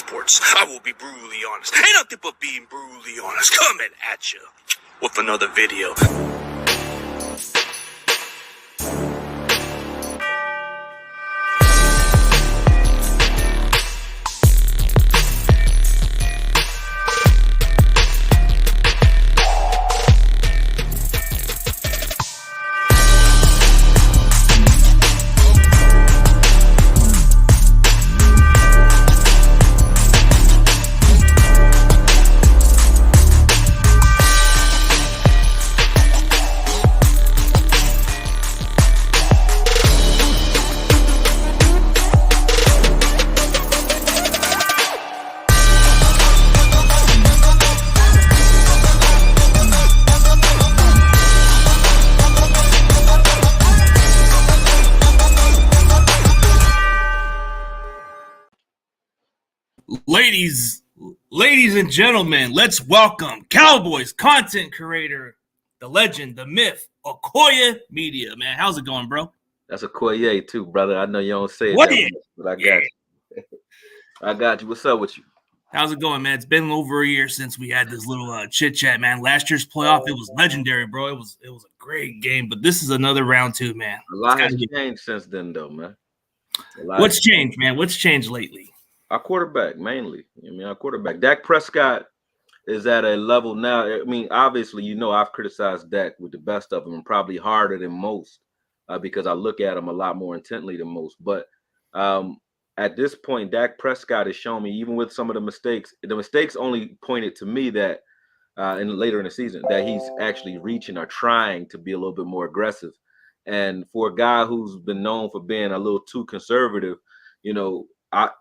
sports. I will be brutally honest. Ain't nothing but being brutally honest. Coming at you with another video. Ladies and gentlemen, let's welcome Cowboys content creator, the legend, the myth, Akoye Media. Man, how's it going, bro? That's Akoye too, brother. I know you don't say it that much, but I got you. I got you. What's up with you? How's it going, man? It's been over a year since we had this little chit chat, man. Last year's playoff, it was legendary, bro. It was a great game, but this is another round two, man. A lot has changed since then, though, man. What's changed, man? What's changed lately? Our quarterback, mainly. Our quarterback. Dak Prescott is at a level now. I mean, obviously, I've criticized Dak with the best of them and probably harder than most because I look at him a lot more intently than most. But at this point, Dak Prescott has shown me, even with some of the mistakes only pointed to me that later in the season, that he's actually reaching or trying to be a little bit more aggressive. And for a guy who's been known for being a little too conservative,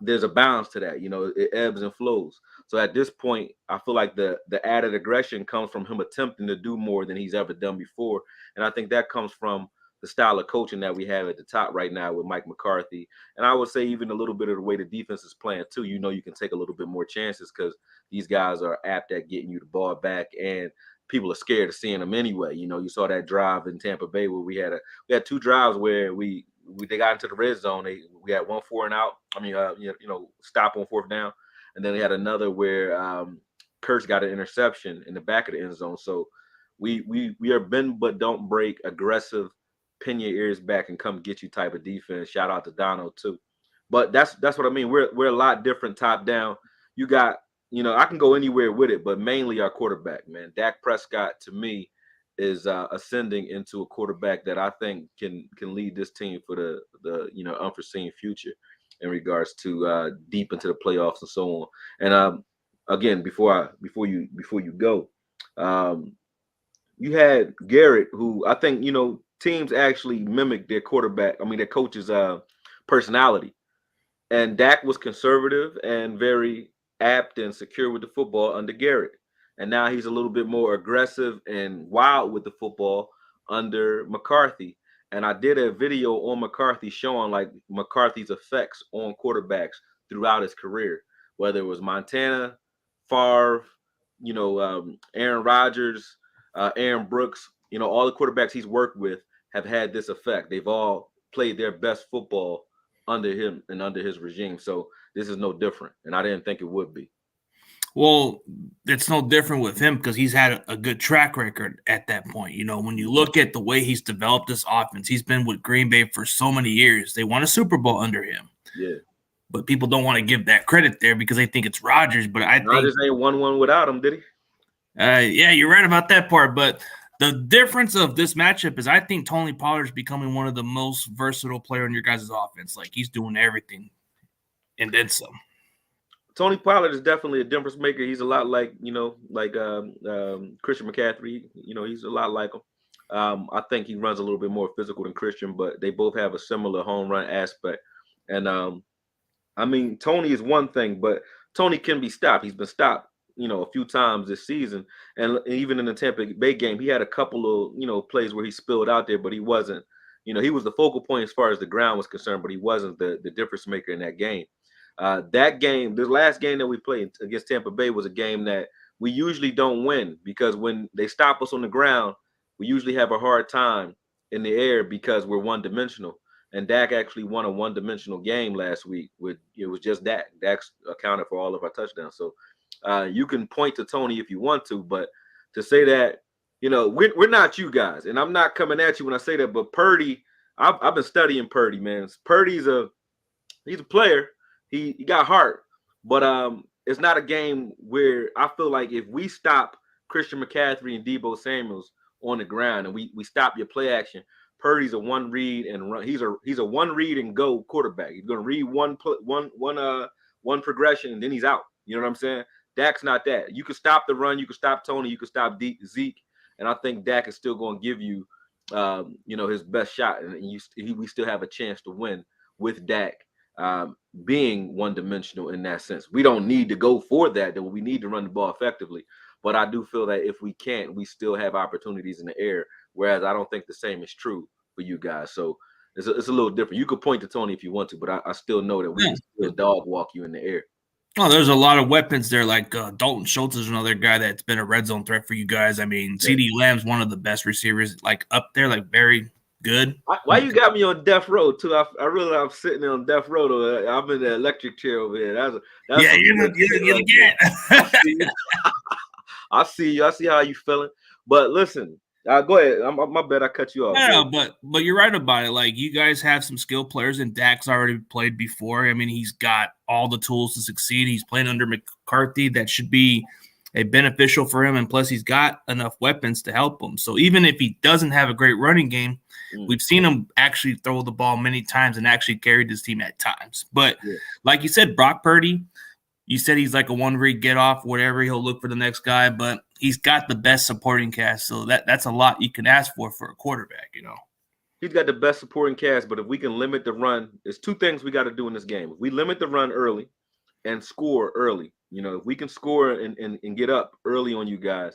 there's a balance to that. It ebbs and flows. So at this point, I feel like the added aggression comes from him attempting to do more than he's ever done before. And I think that comes from the style of coaching that we have at the top right now with Mike McCarthy. And I would say even a little bit of the way the defense is playing too. You can take a little bit more chances because these guys are apt at getting you the ball back, and people are scared of seeing them anyway. You saw that drive in Tampa Bay where we had two drives where they got into the red zone. We had 1 4 and out. Stop on fourth down, and then they had another where Kurtz got an interception in the back of the end zone. So we are bend but don't break, aggressive, pin your ears back and come get you type of defense. Shout out to Dono too. But that's what I mean. We're a lot different top down. You got I can go anywhere with it, but mainly our quarterback, man. Dak Prescott to me is ascending into a quarterback that I think can lead this team for the unforeseen future in regards to deep into the playoffs and so on. And again, before you go, you had Garrett, who I think teams actually mimic their their coach's personality. And Dak was conservative and very apt and secure with the football under Garrett. And now he's a little bit more aggressive and wild with the football under McCarthy. And I did a video on McCarthy showing like McCarthy's effects on quarterbacks throughout his career, whether it was Montana, Favre, Aaron Rodgers, Aaron Brooks, all the quarterbacks he's worked with have had this effect. They've all played their best football under him and under his regime. So this is no different. And I didn't think it would be. Well, it's no different with him because he's had a good track record at that point. When you look at the way he's developed this offense, he's been with Green Bay for so many years. They won a Super Bowl under him. Yeah. But people don't want to give that credit there because they think it's Rodgers. But I think Rodgers ain't won one without him, did he? Yeah, you're right about that part. But the difference of this matchup is I think Tony Pollard's becoming one of the most versatile players in your guys' offense. Like, he's doing everything and then some. Tony Pollard is definitely a difference maker. He's a lot like, Christian McCaffrey. He's a lot like him. I think he runs a little bit more physical than Christian, but they both have a similar home run aspect. And, Tony is one thing, but Tony can be stopped. He's been stopped, a few times this season. And even in the Tampa Bay game, he had a couple of, plays where he spilled out there, but he wasn't, he was the focal point as far as the ground was concerned, but he wasn't the difference maker in that game. That game, the last game that we played against Tampa Bay was a game that we usually don't win because when they stop us on the ground, we usually have a hard time in the air because we're one-dimensional. And Dak actually won a one-dimensional game last week. It was just Dak. Dak's accounted for all of our touchdowns. So you can point to Tony if you want to, but to say that, we're not you guys, and I'm not coming at you when I say that. But Purdy, I've been studying Purdy, man. Purdy's he's a player. He got heart, but it's not a game where I feel like if we stop Christian McCaffrey and Deebo Samuels on the ground and we stop your play action, Purdy's a one read and run. He's a one read and go quarterback. He's going to read one progression and then he's out. You know what I'm saying? Dak's not that. You can stop the run. You can stop Tony. You can stop Zeke, and I think Dak is still going to give you, his best shot, and we still have a chance to win with Dak being one-dimensional in that sense. We don't need to go for that. That we need to run the ball effectively. But I do feel that if we can't, we still have opportunities in the air. Whereas I don't think the same is true for you guys. So it's a little different. You could point to Tony if you want to, but I still know that we can still dog walk you in the air. Oh, there's a lot of weapons there. Like Dalton Schultz is another guy that's been a red zone threat for you guys. I mean, CD Lamb's one of the best receivers, like up there, like very good. Why you got me on death row too? I realize I'm sitting on death row. Though. I'm in the electric chair over here. You're again. I see you. I see how you feeling. But listen, go ahead. My bad. I cut you off. No, but you're right about it. Like you guys have some skilled players, and Dak's already played before. I mean, he's got all the tools to succeed. He's playing under McCarthy. That should be a beneficial for him, and plus he's got enough weapons to help him. So even if he doesn't have a great running game, we've seen him actually throw the ball many times and actually carried his team at times. But like you said, Brock Purdy, you said he's like a one-read get-off, whatever. He'll look for the next guy, but he's got the best supporting cast, so that's a lot you can ask for a quarterback, He's got the best supporting cast, but if we can limit the run, there's two things we got to do in this game. If we limit the run early and score early, if we can score and get up early on you guys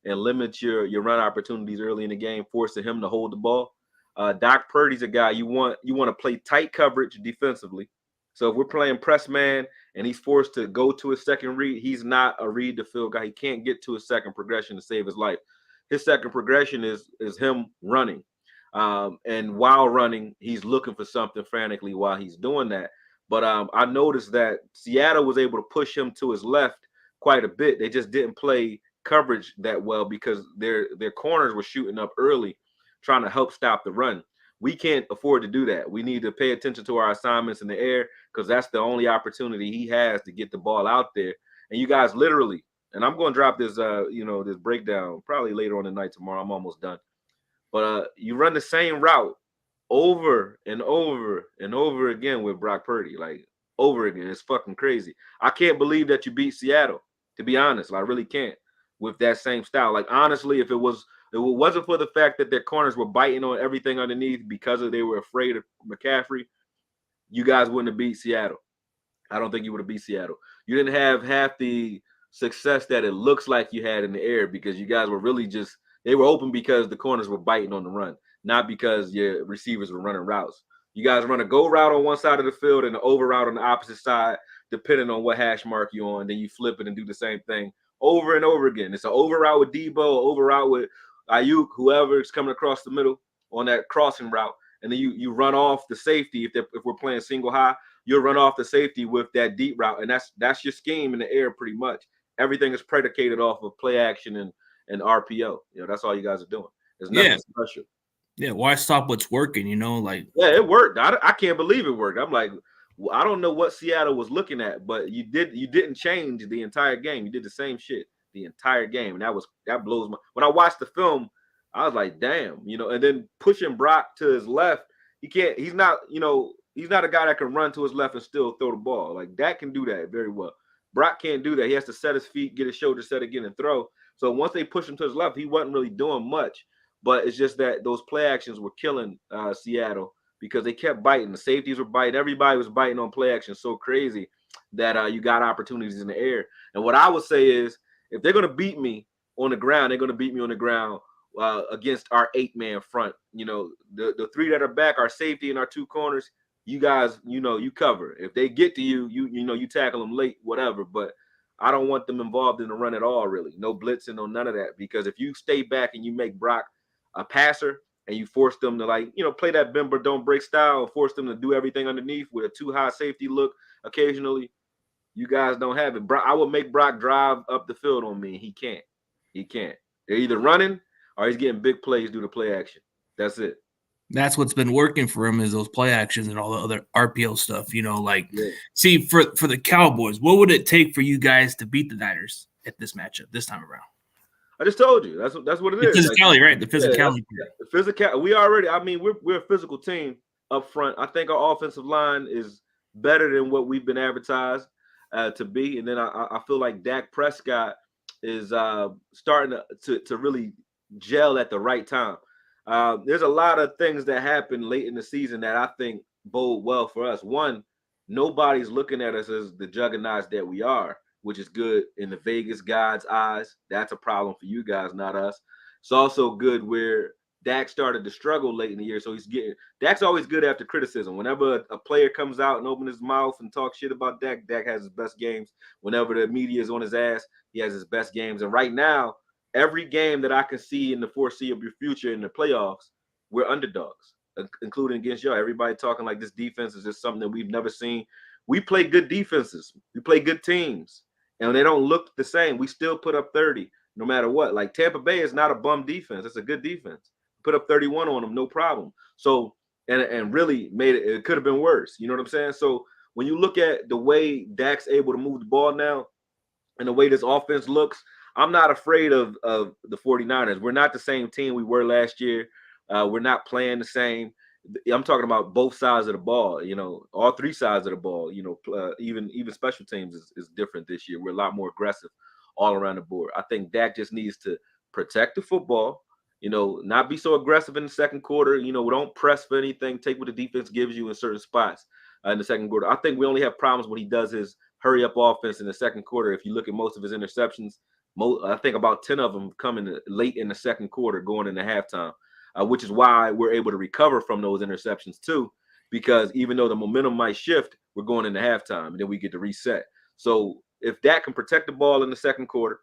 and limit your run opportunities early in the game, forcing him to hold the ball. Doc Purdy's a guy you want to play tight coverage defensively. So if we're playing press man and he's forced to go to his second read, he's not a read to field guy. He can't get to his second progression to save his life. His second progression is him running. And while running, he's looking for something frantically while he's doing that. But I noticed that Seattle was able to push him to his left quite a bit. They just didn't play coverage that well because their corners were shooting up early, trying to help stop the run. We can't afford to do that. We need to pay attention to our assignments in the air because that's the only opportunity he has to get the ball out there. And you guys literally, and I'm going to drop this, this breakdown probably later on tonight tomorrow. I'm almost done. But you run the same route over and over and over again with Brock Purdy, like over again. It's fucking crazy. I can't believe that you beat Seattle, to be honest. I really can't with that same style. Like, honestly, if it wasn't for the fact that their corners were biting on everything underneath because they were afraid of McCaffrey, you guys wouldn't have beat Seattle. I don't think you would have beat Seattle. You didn't have half the success that it looks like you had in the air because you guys were really they were open because the corners were biting on the run, not because your receivers were running routes. You guys run a go route on one side of the field and an over route on the opposite side, depending on what hash mark you're on. Then you flip it and do the same thing over and over again. It's an over route with Deebo, over route with Ayuk, whoever is coming across the middle on that crossing route, and then you run off the safety. If we're playing single high, you'll run off the safety with that deep route, and that's your scheme in the air pretty much. Everything is predicated off of play action and RPO. That's all you guys are doing. There's nothing special. Yeah, why stop what's working? It worked. I can't believe it worked. I'm like, I don't know what Seattle was looking at, but you didn't change the entire game. You did the same shit the entire game, and that blows my. When I watched the film, I was like, damn, And then pushing Brock to his left, he can't. He's not a guy that can run to his left and still throw the ball. Like Dak can do that very well. Brock can't do that. He has to set his feet, get his shoulder set again, and throw. So once they pushed him to his left, he wasn't really doing much. But it's just that those play actions were killing Seattle because they kept biting. The safeties were biting. Everybody was biting on play action so crazy that you got opportunities in the air. And what I would say is, if they're going to beat me on the ground, they're going to beat me on the ground against our 8-man front. The three that are back, our safety and our two corners, you guys, you cover. If they get to you, you tackle them late, whatever. But I don't want them involved in the run at all, really. No blitzing, no none of that. Because if you stay back and you make Brock a passer, and you force them to, like, play that bend but don't break style, and force them to do everything underneath with a too high safety look occasionally, you guys don't have it. I would make Brock drive up the field on me. He can't. They're either running or he's getting big plays due to play action. That's it. That's what's been working for him, is those play actions and all the other RPO stuff. Yeah. See, for the Cowboys, what would it take for you guys to beat the Niners at this matchup this time around? I just told you that's what it is. The physicality, right? The physicality. The physical. We already. I mean, we're a physical team up front. I think our offensive line is better than what we've been advertised to be. And then I feel like Dak Prescott is starting to really gel at the right time. There's a lot of things that happen late in the season that I think bode well for us. One, nobody's looking at us as the juggernauts that we are, which is good in the Vegas God's eyes. That's a problem for you guys, not us. It's also good where Dak started to struggle late in the year. So Dak's always good after criticism. Whenever a player comes out and opens his mouth and talks shit about Dak, Dak has his best games. Whenever the media is on his ass, he has his best games. And right now, every game that I can see in the foreseeable future in the playoffs, we're underdogs, including against y'all. Everybody talking like this defense is just something that we've never seen. We play good defenses. We play good teams. And when they don't look the same, we still put up 30 no matter what. Like Tampa Bay is not a bum defense. It's a good defense. Put up 31 on them, no problem. So, and really made it could have been worse. You know what I'm saying? So when you look at the way Dak's able to move the ball now and the way this offense looks, I'm not afraid of the 49ers. We're not the same team we were last year. We're not playing the same. I'm talking about both sides of the ball, all three sides of the ball, even special teams is different this year. We're a lot more aggressive all around the board. I think Dak just needs to protect the football, not be so aggressive in the second quarter. We don't press for anything. Take what the defense gives you in certain spots in the second quarter. I think we only have problems when he does his hurry up offense in the second quarter. If you look at most of his interceptions, I think about 10 of them coming late in the second quarter going into halftime. Which is why we're able to recover from those interceptions too, because even though the momentum might shift, we're going into halftime and then we get to reset. So if Dak can protect the ball in the second quarter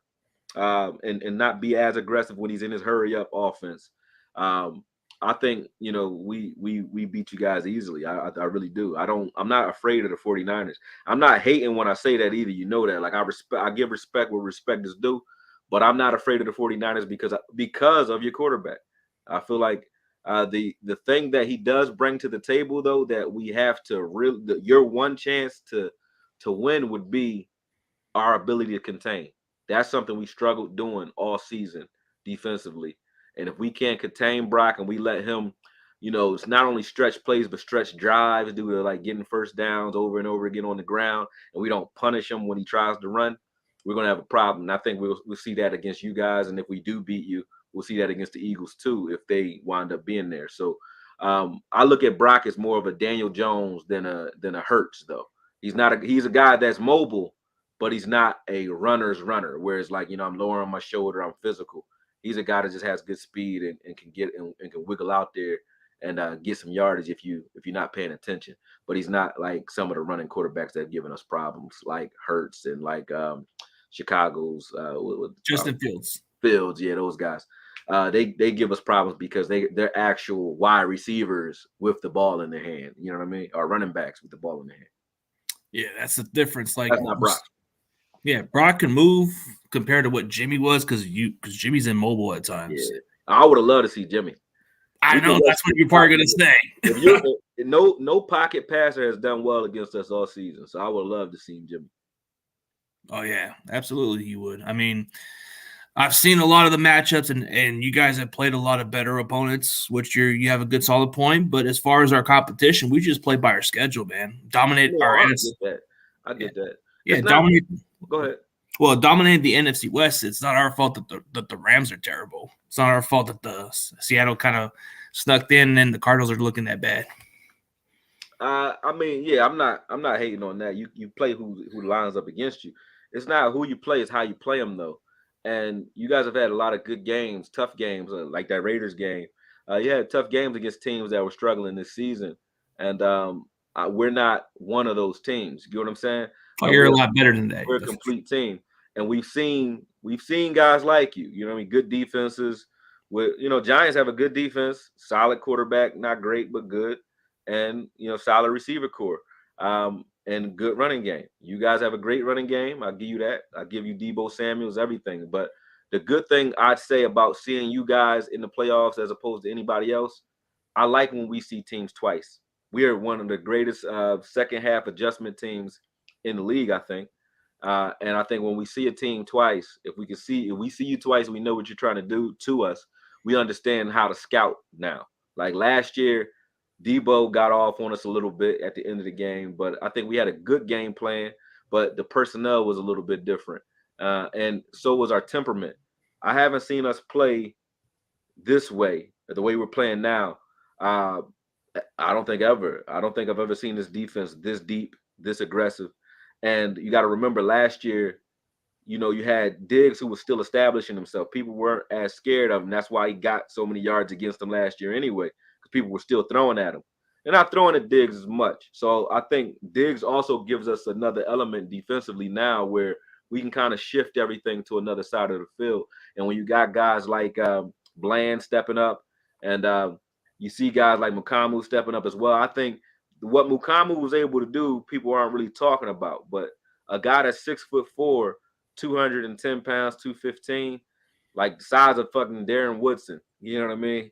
and not be as aggressive when he's in his hurry up offense, I think, we beat you guys easily. I really do. I'm not afraid of the 49ers. I'm not hating when I say that either. You know that. Like I give respect where respect is due, but I'm not afraid of the 49ers because of your quarterback. I feel like the thing that he does bring to the table, though, that we have to your one chance to win would be our ability to contain. That's something we struggled doing all season defensively. And if we can't contain Brock and we let him, it's not only stretch plays, but stretch drives due to like getting first downs over and over again on the ground, and we don't punish him when he tries to run, we're going to have a problem. And I think we'll see that against you guys. And if we do beat you, we'll see that against the Eagles too, if they wind up being there. So I look at Brock as more of a Daniel Jones than a Hurts, though. He's a guy that's mobile, but he's not a runner's runner. Whereas I'm lowering my shoulder, I'm physical. He's a guy that just has good speed and can get and can wiggle out there and get some yardage if you're not paying attention. But he's not like some of the running quarterbacks that have given us problems, like Hurts and like Chicago's Justin Fields. Fields, yeah, those guys. They give us problems because they're actual wide receivers with the ball in their hand. You know what I mean? Or running backs with the ball in their hand. Yeah, that's the difference. Like that's not Brock. Yeah, Brock can move compared to what Jimmy was because Jimmy's immobile at times. Yeah, I would have loved to see Jimmy. I know that's what you're probably gonna say. No pocket passer has done well against us all season, so I would love to see Jimmy. Oh yeah, absolutely, he would. I mean, I've seen a lot of the matchups, and you guys have played a lot of better opponents, which you have a good solid point. But as far as our competition, we just play by our schedule, man. Dominate our NFC. I get that. Yeah, dominate. Go ahead. Well, dominating the NFC West, it's not our fault that the Rams are terrible. It's not our fault that the Seattle kind of snuck in and the Cardinals are looking that bad. I mean, yeah, I'm not hating on that. You play who lines up against you. It's not who you play, it's how you play them, though. And you guys have had a lot of good games, tough games, like that Raiders game. You had tough games against teams that were struggling this season. And we're not one of those teams. You know what I'm saying? Oh, you're a lot better than that. We're a complete team. And we've seen guys like you. You know what I mean? Good defenses. with Giants have a good defense, solid quarterback, not great but good, and solid receiver core, and good running game. You guys have a great running game. I'll give you that. I'll give you Debo Samuels, everything. But the good thing I'd say about seeing you guys in the playoffs as opposed to anybody else, I like when we see teams twice. We are one of the greatest second half adjustment teams in the league, I think. And I think when we see a team twice, if we see you twice, we know what you're trying to do to us. We understand how to scout now. Like last year, Debo got off on us a little bit at the end of the game, but I think we had a good game plan, but the personnel was a little bit different. And so was our temperament. I haven't seen us play this way, the way we're playing now. Uh, I don't think ever. I don't think I've ever seen this defense this deep, this aggressive. And you got to remember last year, you had Diggs who was still establishing himself. People weren't as scared of him. That's why he got so many yards against them last year anyway, because people were still throwing at him. They're not throwing at Diggs as much. So I think Diggs also gives us another element defensively now where we can kind of shift everything to another side of the field. And when you got guys like Bland stepping up and you see guys like Mukamu stepping up as well, I think what Mukamu was able to do, people aren't really talking about. But a guy that's 6'4", 210 pounds, 215, like the size of fucking Darren Woodson, you know what I mean?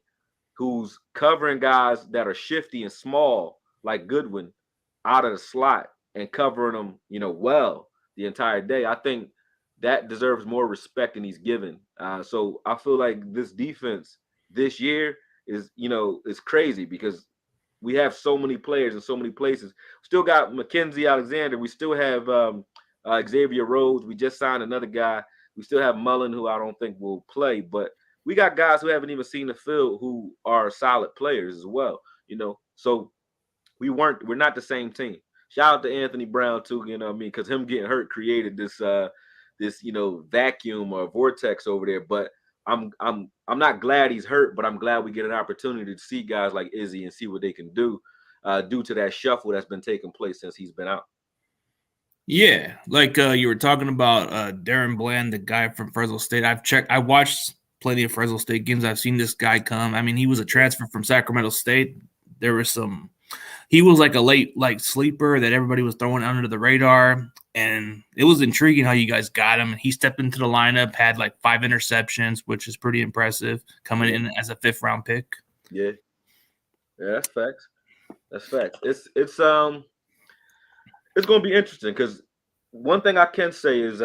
Who's covering guys that are shifty and small, like Goodwin, out of the slot and covering them, well the entire day. I think that deserves more respect than he's given. So I feel like this defense this year is crazy because we have so many players in so many places. Still got Mackenzie Alexander. We still have Xavier Rhodes. We just signed another guy. We still have Mullen, who I don't think will play, but we got guys who haven't even seen the field who are solid players as well. So we're not the same team. Shout out to Anthony Brown too, because him getting hurt created this vacuum or vortex over there. But I'm not glad he's hurt, but I'm glad we get an opportunity to see guys like Izzy and see what they can do due to that shuffle that's been taking place since he's been out. Yeah, like you were talking about Darren Bland, the guy from Fresno State. I watched plenty of Fresno State games. I've seen this guy come. I mean, he was a transfer from Sacramento State. He was like a late sleeper that everybody was throwing under the radar. And it was intriguing how you guys got him. He stepped into the lineup, had like 5 interceptions, which is pretty impressive, coming in as a 5th-round pick. Yeah, that's facts. That's facts. It's going to be interesting because one thing I can say is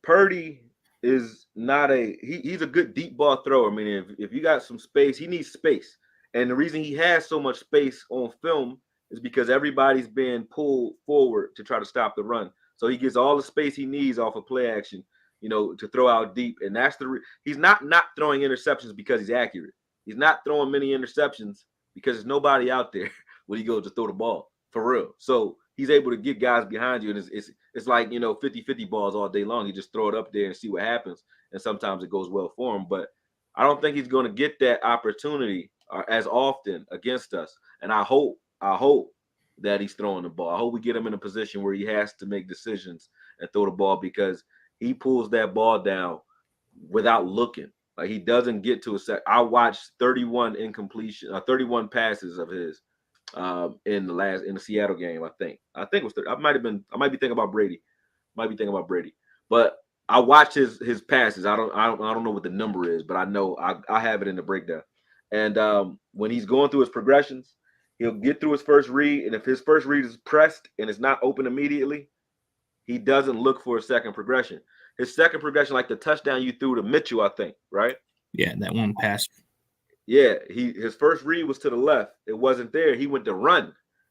Purdy is not he's a good deep ball thrower. I mean, if you got some space, he needs space. And the reason he has so much space on film is because everybody's being pulled forward to try to stop the run. So he gets all the space he needs off of play action, to throw out deep. And that's he's not throwing interceptions because he's accurate. He's not throwing many interceptions because there's nobody out there when he goes to throw the ball for real. So he's able to get guys behind you. And it's like, 50-50 balls all day long. You just throw it up there and see what happens. And sometimes it goes well for him. But I don't think he's going to get that opportunity as often against us. And I hope that he's throwing the ball. I hope we get him in a position where he has to make decisions and throw the ball because he pulls that ball down without looking. Like he doesn't get to a set. I watched 31 passes of his in the Seattle game. I think it was 30. I might be thinking about Brady. But I watched his passes. I don't know what the number is, but I know I have it in the breakdown. And when he's going through his progressions, he'll get through his first read, and if his first read is pressed and it's not open immediately, he doesn't look for a second progression. His second progression, like the touchdown you threw to Mitchell, I think, right? Yeah, that one pass. Yeah, his first read was to the left. It wasn't there. He went to run,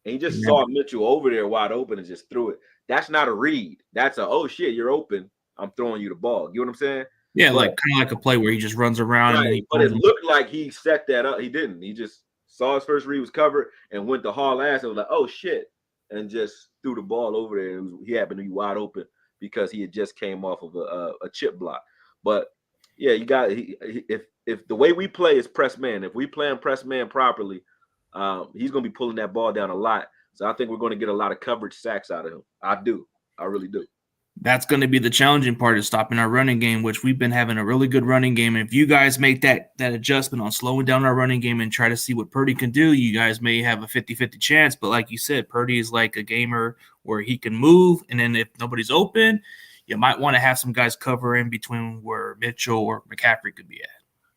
and he just saw Mitchell over there wide open and just threw it. That's not a read. That's oh shit, you're open. I'm throwing you the ball. You know what I'm saying? Yeah, kind of like a play where he just runs around. Right, but it looked like he set that up. He didn't. He just saw his first read was covered and went to haul ass and was like, oh shit, and just threw the ball over there. He happened to be wide open because he had just came off of a chip block. But yeah, you got if the way we play is press man, if we play press man properly, he's gonna be pulling that ball down a lot. So I think we're going to get a lot of coverage sacks out of him. I really do. That's going to be the challenging part, is stopping our running game, which we've been having a really good running game. And if you guys make that adjustment on slowing down our running game and try to see what Purdy can do, you guys may have a 50-50 chance. But like you said, Purdy is like a gamer where he can move. And then if nobody's open, you might want to have some guys cover in between where Mitchell or McCaffrey could be at.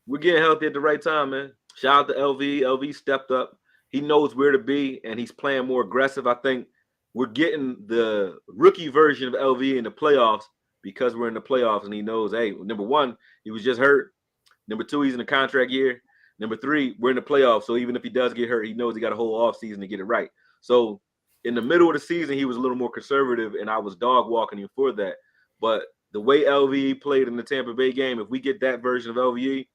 We're getting healthy at the right time, man. Shout out to LV. LV stepped up. He knows where to be, and he's playing more aggressive. I think we're getting the rookie version of LV in the playoffs because we're in the playoffs, and he knows, hey, number one, he was just hurt. Number two, he's in a contract year. Number three, we're in the playoffs, so even if he does get hurt, he knows he got a whole offseason to get it right. So in the middle of the season, he was a little more conservative, and I was dog walking him for that. But the way LVE played in the Tampa Bay game, if we get that version of LVE,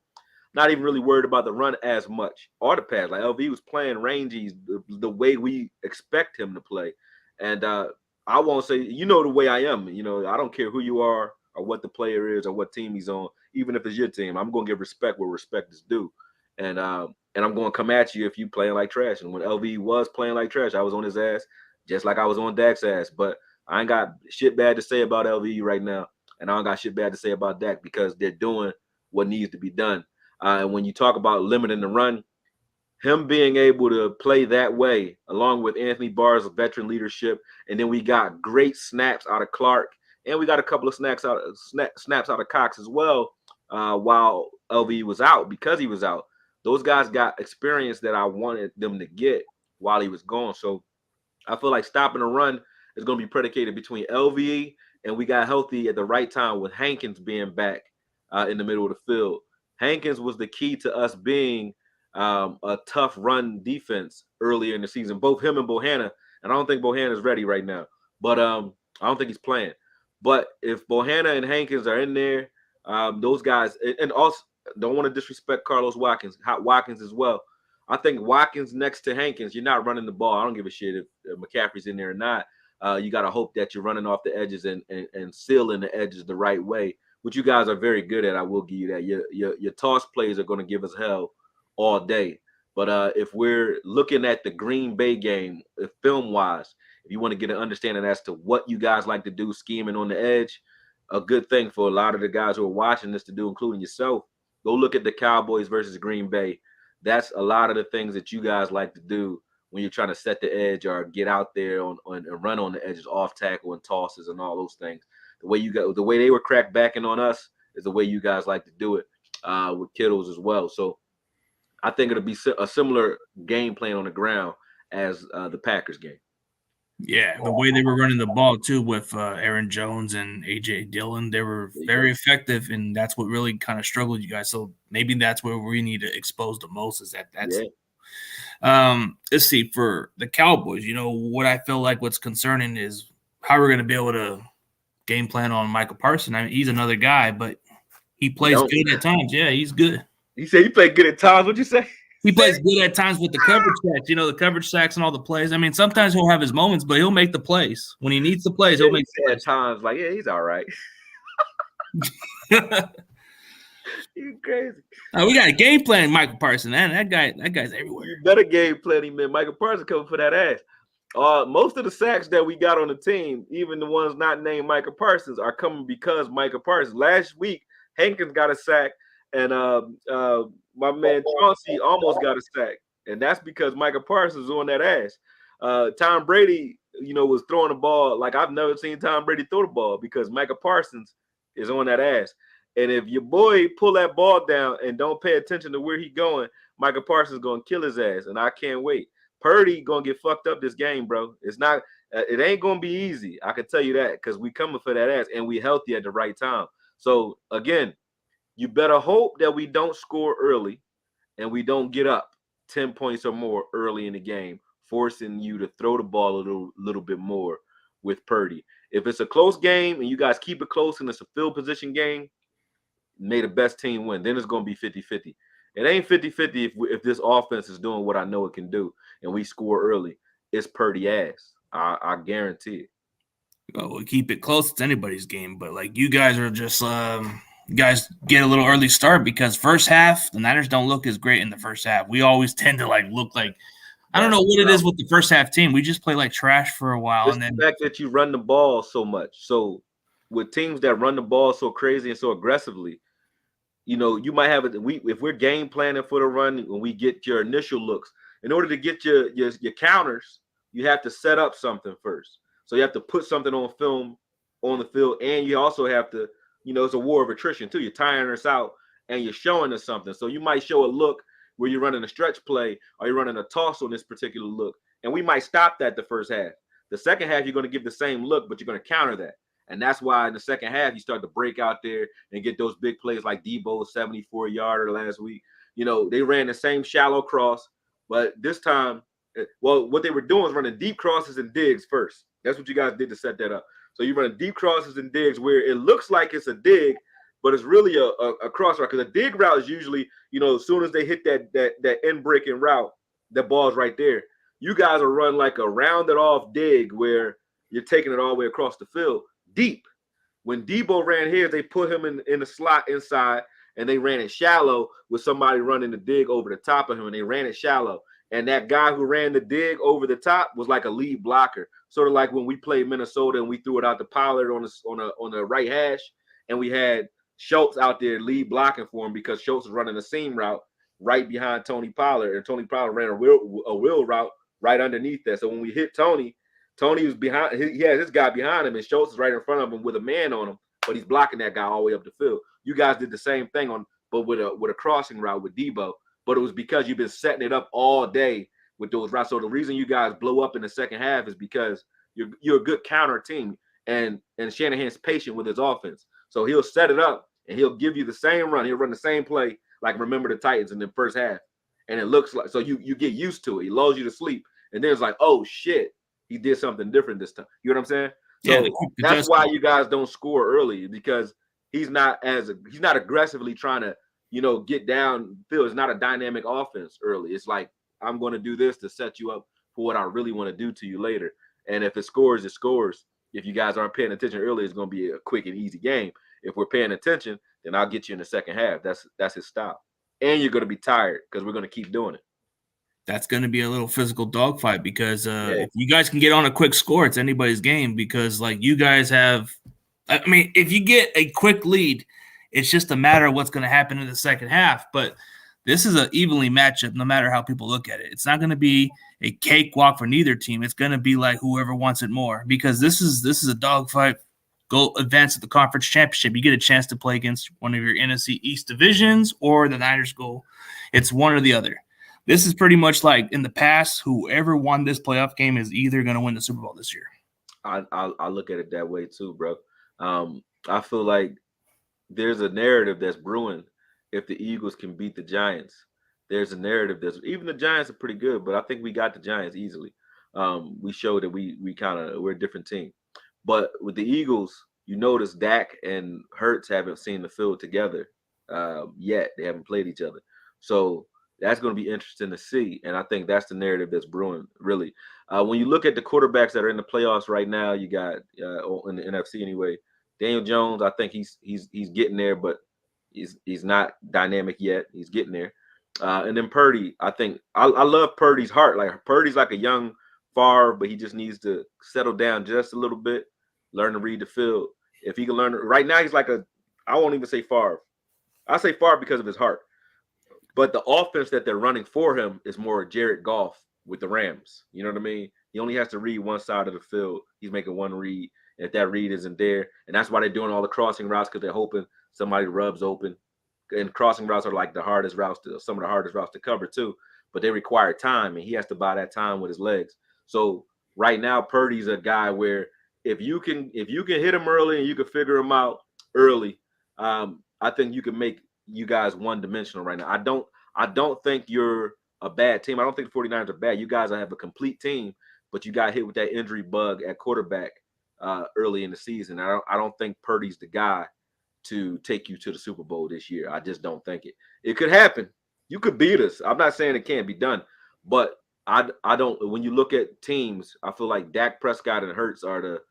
not even really worried about the run as much or the pass. Like LV was playing rangy the way we expect him to play. And I won't say, you know, the way I am, you know, I don't care who you are or what the player is or what team he's on, even if it's your team, I'm going to give respect where respect is due. And I'm going to come at you if you playing like trash. And when LV was playing like trash, I was on his ass just like I was on Dak's ass. But I ain't got shit bad to say about LV right now. And I don't got shit bad to say about Dak because they're doing what needs to be done. And when you talk about limiting the run, him being able to play that way, along with Anthony Barr's veteran leadership, and then we got great snaps out of Clark, and we got a couple of snaps out of Cox as well, while LV was out because he was out. Those guys got experience that I wanted them to get while he was gone. So I feel like stopping the run is going to be predicated between LVE and we got healthy at the right time with Hankins being back in the middle of the field. Hankins was the key to us being a tough run defense earlier in the season, both him and Bohanna. And I don't think Bohanna's ready right now, but I don't think he's playing. But if Bohanna and Hankins are in there, those guys, and also don't want to disrespect Carlos Watkins as well. I think Watkins next to Hankins, you're not running the ball. I don't give a shit if McCaffrey's in there or not. You got to hope that you're running off the edges and sealing the edges the right way, which you guys are very good at. I will give you that. Your toss plays are going to give us hell all day. But if we're looking at the Green Bay game, film-wise, if you want to get an understanding as to what you guys like to do scheming on the edge, a good thing for a lot of the guys who are watching this to do, including yourself, go look at the Cowboys versus Green Bay. That's a lot of the things that you guys like to do when you're trying to set the edge or get out there and run on the edges, off tackle and tosses and all those things. The way they were cracked backing on us is the way you guys like to do it with Kittles as well. So I think it'll be a similar game plan on the ground as the Packers game. Yeah, the way they were running the ball too with Aaron Jones and A.J. Dillon, they were very effective, and that's what really kind of struggled you guys. So maybe that's where we need to expose the most is that's. Yeah. Let's see, for the Cowboys, you know, what I feel like what's concerning is how we're going to be able to game plan on Michael Parsons. I mean, he's another guy, but he plays good at times. Yeah, he's good. You say he played good at times. What'd you say? He plays good at times with the coverage sacks, you know, the coverage sacks and all the plays. I mean, sometimes he'll have his moments, but he'll make the plays. When he needs the plays, he'll make the plays. At times, like, yeah, he's all right. You crazy. We got a game plan, Michael Parsons. Man, that guy's everywhere. You better game plan him, man. Michael Parsons coming for that ass. Most of the sacks that we got on the team, even the ones not named Michael Parsons, are coming because Michael Parsons. Last week, Hankins got a sack, and my man Chauncey almost got a sack, and that's because Michael Parsons was on that ass. Tom Brady, you know, was throwing the ball like I've never seen Tom Brady throw the ball because Michael Parsons is on that ass. And if your boy pull that ball down and don't pay attention to where he going, Michael Parsons gonna kill his ass, and I can't wait. Purdy gonna get fucked up this game, bro. It's not. It ain't gonna be easy. I can tell you that because we coming for that ass, and we healthy at the right time. So again, you better hope that we don't score early and we don't get up 10 points or more early in the game, forcing you to throw the ball a little bit more with Purdy. If it's a close game and you guys keep it close and it's a field position game, may the best team win. Then it's going to be 50-50. It ain't 50-50 if this offense is doing what I know it can do and we score early. It's Purdy ass. I guarantee it. Well, we keep it close. It's anybody's game. But, like, you guys are just you guys get a little early start because first half, the Niners don't look as great in the first half. We always tend to, like, look like – I don't know what it is with the first half team. We just play like trash for a while. It's the fact that you run the ball so much. So with teams that run the ball so crazy and so aggressively, you might have it. If we're game planning for the run, when we get your initial looks, in order to get your counters, you have to set up something first. So you have to put something on film on the field, and you also have to, it's a war of attrition too. You're tiring us out, and you're showing us something. So you might show a look where you're running a stretch play, or you're running a toss on this particular look, and we might stop that the first half. The second half, you're going to give the same look, but you're going to counter that. And that's why in the second half, you start to break out there and get those big plays like Debo's 74-yarder last week. They ran the same shallow cross, but this time, what they were doing is running deep crosses and digs first. That's what you guys did to set that up. So you run deep crosses and digs where it looks like it's a dig, but it's really a cross route, because a dig route is usually, as soon as they hit that end breaking route, the ball's right there. You guys are running like a rounded off dig where you're taking it all the way across the field deep. When Debo ran here, they put him in the slot inside, and they ran it shallow with somebody running the dig over the top of him, and they ran it shallow. And that guy who ran the dig over the top was like a lead blocker, sort of like when we played Minnesota and we threw it out to Pollard on the right hash, and we had Schultz out there lead blocking for him because Schultz was running a seam route right behind Tony Pollard, and Tony Pollard ran a wheel route right underneath that. So when we hit Tony was behind. He had his guy behind him, and Schultz is right in front of him with a man on him, but he's blocking that guy all the way up the field. You guys did the same thing but with a crossing route with Debo. But it was because you've been setting it up all day with those routes. So the reason you guys blow up in the second half is because you're a good counter team, and Shanahan's patient with his offense. So he'll set it up and he'll give you the same run. He'll run the same play, like remember the Titans in the first half, and it looks like, so you get used to it. He lulls you to sleep, and then it's like, oh shit, he did something different this time. You know what I'm saying? So Yeah, that's why you guys don't score early, because he's not aggressively trying to, get downfield. It's not a dynamic offense early. It's like, I'm going to do this to set you up for what I really want to do to you later. And if it scores, it scores. If you guys aren't paying attention early, it's going to be a quick and easy game. If we're paying attention, then I'll get you in the second half. That's his style. And you're going to be tired because we're going to keep doing it. That's going to be a little physical dogfight, because if you guys can get on a quick score, it's anybody's game, because like you guys have, I mean, if you get a quick lead, it's just a matter of what's going to happen in the second half. But this is an evenly matchup, no matter how people look at it. It's not going to be a cakewalk for neither team. It's going to be like whoever wants it more, because this is a dogfight. Go advance to the conference championship. You get a chance to play against one of your NFC East divisions or the Niners goal. It's one or the other. This is pretty much like in the past, whoever won this playoff game is either going to win the Super Bowl this year. I look at it that way too, bro. I feel like there's a narrative that's brewing. If the Eagles can beat the Giants, there's a narrative that's, even the Giants are pretty good, but I think we got the Giants easily. We showed that we're a different team. But with the Eagles, you notice Dak and Hurts haven't seen the field together yet. They haven't played each other. So that's going to be interesting to see. And I think that's the narrative that's brewing, really. When you look at the quarterbacks that are in the playoffs right now, you got in the NFC anyway, Daniel Jones, I think he's getting there, but he's not dynamic yet. He's getting there. And then Purdy, I think I love Purdy's heart. Like, Purdy's like a young Favre, but he just needs to settle down just a little bit, learn to read the field. If he can learn, right now he's like I won't even say Favre. I say Favre because of his heart. But the offense that they're running for him is more Jared Goff with the Rams. You know what I mean? He only has to read one side of the field. He's making one read. If that read isn't there, and that's why they're doing all the crossing routes, because they're hoping somebody rubs open. And crossing routes are like some of the hardest routes to cover too. But they require time, and he has to buy that time with his legs. So right now, Purdy's a guy where if you can hit him early and you can figure him out early, I think you can make you guys one-dimensional right now. I don't think you're a bad team. I don't think the 49ers are bad. You guys have a complete team, but you got hit with that injury bug at quarterback early in the season. I don't think Purdy's the guy to take you to the Super Bowl this year. I just don't think it. It could happen. You could beat us. I'm not saying it can't be done, but I don't. When you look at teams, I feel like Dak Prescott and Hurts are the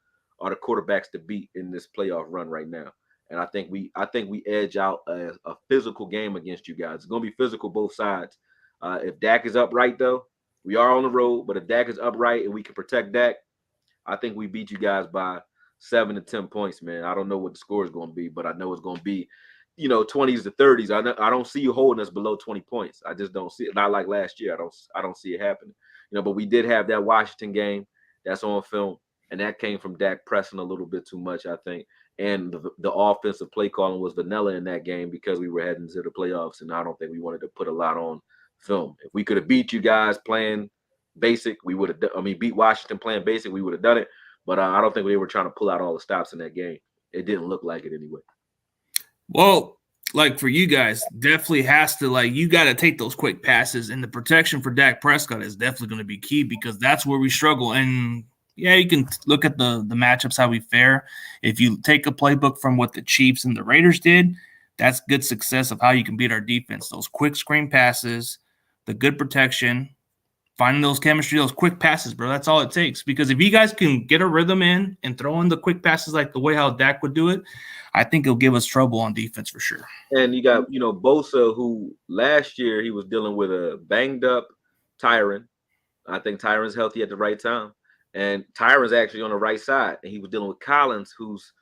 quarterbacks to beat in this playoff run right now. And I think we edge out a physical game against you guys. It's going to be physical both sides. If Dak is upright, though, we are on the road. But if Dak is upright and we can protect Dak, I think we beat you guys by 7 to 10 points, man. I don't know what the score is going to be, but I know it's going to be, 20s to 30s. I don't see you holding us below 20 points. I just don't see it. Not like last year. I don't see it happening. But we did have that Washington game that's on film, and that came from Dak pressing a little bit too much, I think. And the offensive play calling was vanilla in that game because we were heading to the playoffs, and I don't think we wanted to put a lot on film. If we could have beat you guys playing basic, we would have. Beat Washington playing basic, we would have done it. But I don't think we were trying to pull out all the stops in that game. It didn't look like it anyway. Well, like for you guys, definitely has to, you got to take those quick passes, and the protection for Dak Prescott is definitely going to be key because that's where we struggle. And yeah, you can look at the matchups, how we fare. If you take a playbook from what the Chiefs and the Raiders did, that's good success of how you can beat our defense. Those quick screen passes, the good protection, finding those chemistry, those quick passes, bro. That's all it takes. Because if you guys can get a rhythm in and throw in the quick passes like the way how Dak would do it, I think it'll give us trouble on defense for sure. And you got, Bosa, who last year he was dealing with a banged up Tyron. I think Tyron's healthy at the right time. And Tyron's actually on the right side. And he was dealing with Collins, whose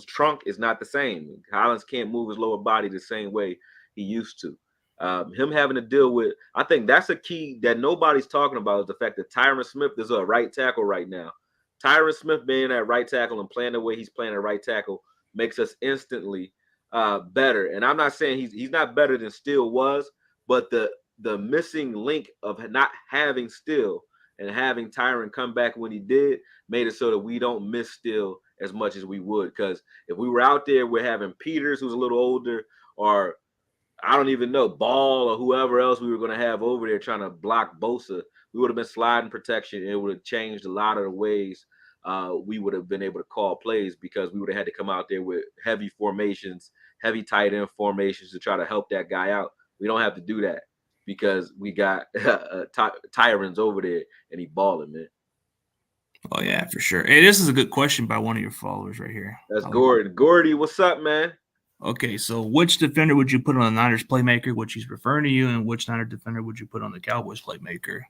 trunk is not the same. Collins can't move his lower body the same way he used to. Him having to deal with, I think that's a key that nobody's talking about is the fact that Tyron Smith is a right tackle right now. Tyron Smith being at right tackle and playing the way he's playing at right tackle makes us instantly better. And I'm not saying he's not better than Steele was, but the missing link of not having Steele and having Tyron come back when he did made it so that we don't miss Steele as much as we would. Because if we were out there, we're having Peters, who's a little older, or I don't even know, Ball or whoever else we were going to have over there trying to block Bosa, we would have been sliding protection, and it would have changed a lot of the ways we would have been able to call plays because we would have had to come out there with heavy formations, heavy tight end formations to try to help that guy out. We don't have to do that because we got Tyron's over there, and he balling, man. Oh, yeah, for sure. Hey, this is a good question by one of your followers right here. That's Gordon. Gordy, what's up, man? Okay, so which defender would you put on the Niners playmaker, which he's referring to you, and which Niner defender would you put on the Cowboys playmaker?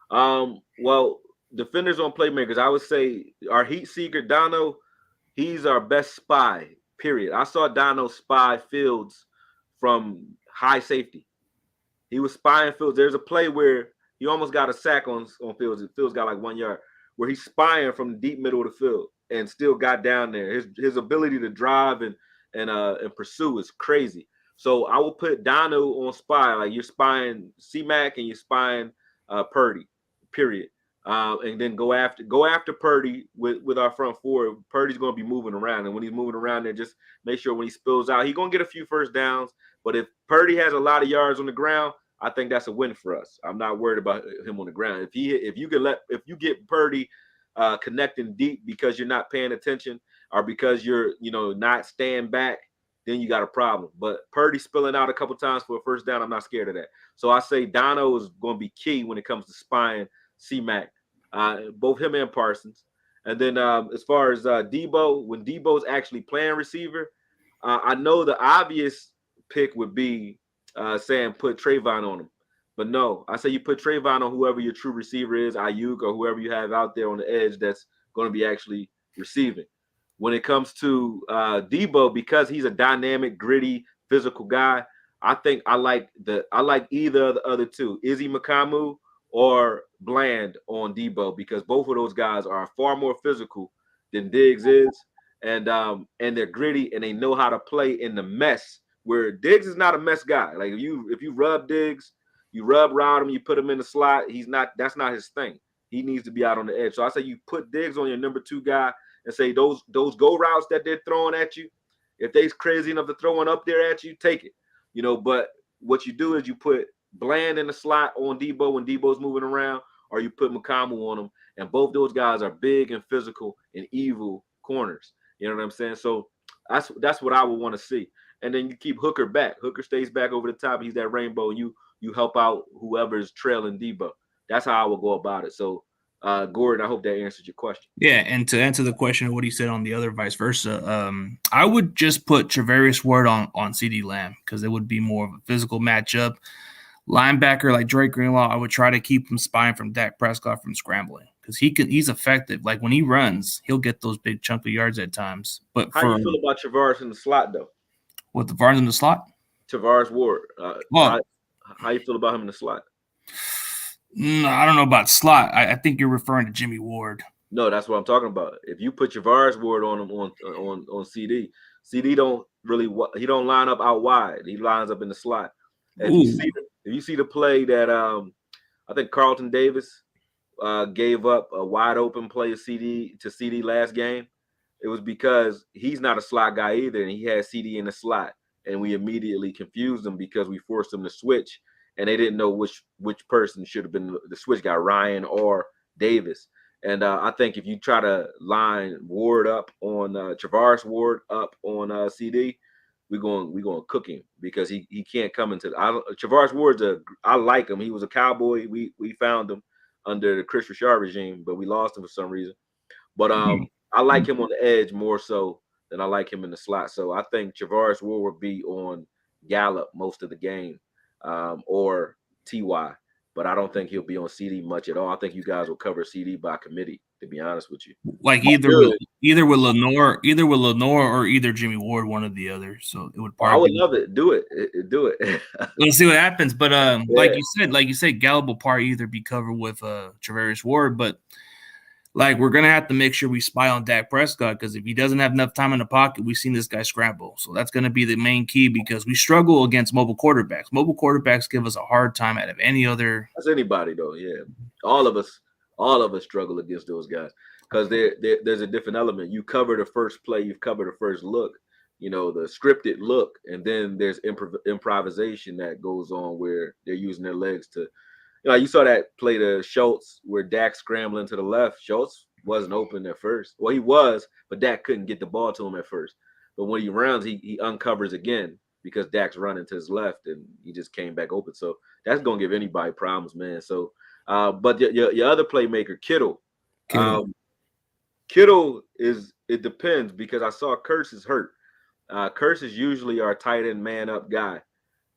Well, defenders on playmakers, I would say our heat seeker, Dono, he's our best spy, period. I saw Dono spy Fields from high safety. He was spying Fields. There's a play where he almost got a sack on Fields. Fields got like 1 yard, where he's spying from the deep middle of the field and still got down there. His ability to drive and pursue is crazy. So I will put Dono on spy. Like you're spying C-Mac and you're spying Purdy, period. And then go after Purdy with our front four. Purdy's going to be moving around. And when he's moving around there, just make sure when he spills out, he's going to get a few first downs. But if Purdy has a lot of yards on the ground, I think that's a win for us. I'm not worried about him on the ground. If you get Purdy connecting deep because you're not paying attention or because you're not staying back, then you got a problem. But Purdy spilling out a couple times for a first down, I'm not scared of that. So I say Dono is going to be key when it comes to spying C-Mac, both him and Parsons. And then as far as Debo, when Debo's actually playing receiver, I know the obvious pick would be saying put Trayvon on him. But no, I say you put Trayvon on whoever your true receiver is, Ayuk or whoever you have out there on the edge that's going to be actually receiving. When it comes to Debo, because he's a dynamic, gritty, physical guy, I think I like either of the other two, Izzy Makamu or Bland on Debo, because both of those guys are far more physical than Diggs is, and they're gritty and they know how to play in the mess. Where Diggs is not a mess guy. Like if you rub Diggs, you rub around him, you put him in the slot. That's not his thing. He needs to be out on the edge. So I say you put Diggs on your number 2 guy and say those go routes that they're throwing at you, if they's crazy enough to throw one up there at you, take it. But what you do is you put Bland in the slot on Debo when Debo's moving around, or you put Makamu on him. And both those guys are big and physical and evil corners. You know what I'm saying? So that's what I would want to see. And then you keep Hooker back. Hooker stays back over the top. He's that rainbow. And you help out whoever's trailing Debo. That's how I would go about it. So, Gordon, I hope that answers your question. Yeah, and to answer the question of what he said on the other vice versa, I would just put Travarius Ward on CeeDee Lamb because it would be more of a physical matchup. Linebacker like Drake Greenlaw, I would try to keep him spying from Dak Prescott from scrambling because he's effective. Like when he runs, he'll get those big chunk of yards at times. But How you feel about Travaris in the slot though? With the Barnes in the slot, Travaris Ward. How you feel about him in the slot? I don't know about slot. I think you're referring to Jimmy Ward. No, that's what I'm talking about. If you put Travaris Ward on him on CD don't really he don't line up out wide. He lines up in the slot. If you see the play that I think Carlton Davis gave up a wide open play to CD last game, it was because he's not a slot guy either, and he had CD in the slot, and we immediately confused him because we forced him to switch, and they didn't know which person should have been the switch guy, Ryan or Davis. And I think if you try to line Ward up on Travaris Ward up on CD, we're going to cook him because he can't come into Travaris Ward's I like him. He was a Cowboy. We found him under the Chris Richard regime, but we lost him for some reason. But I like him on the edge more so than I like him in the slot. So I think Travaris Ward will be on Gallup most of the game, or TY. But I don't think he'll be on CD much at all. I think you guys will cover CD by committee, to be honest with you. Like either with Lenore or either Jimmy Ward, one or the other. So it would probably. I would love it. Do it. Do it. Let's see what happens. But like you said, Gallup will probably either be covered with Travaris Ward, but like we're gonna have to make sure we spy on Dak Prescott, because if he doesn't have enough time in the pocket, we've seen this guy scramble. So that's gonna be the main key, because we struggle against mobile quarterbacks. Mobile quarterbacks give us a hard time out of any other. That's anybody though, yeah. All of us struggle against those guys because there's a different element. You cover the first play, you've covered the first look, the scripted look, and then there's improvisation that goes on where they're using their legs to. You saw that play to Schultz where Dak scrambling to the left. Schultz wasn't open at first. Well, he was, but Dak couldn't get the ball to him at first. But when he runs, he uncovers again because Dak's running to his left, and he just came back open. So that's going to give anybody problems, man. So, but your other playmaker, Kittle. Kittle it depends, because I saw Kurtz is hurt. Kurtz is usually our tight end man up guy.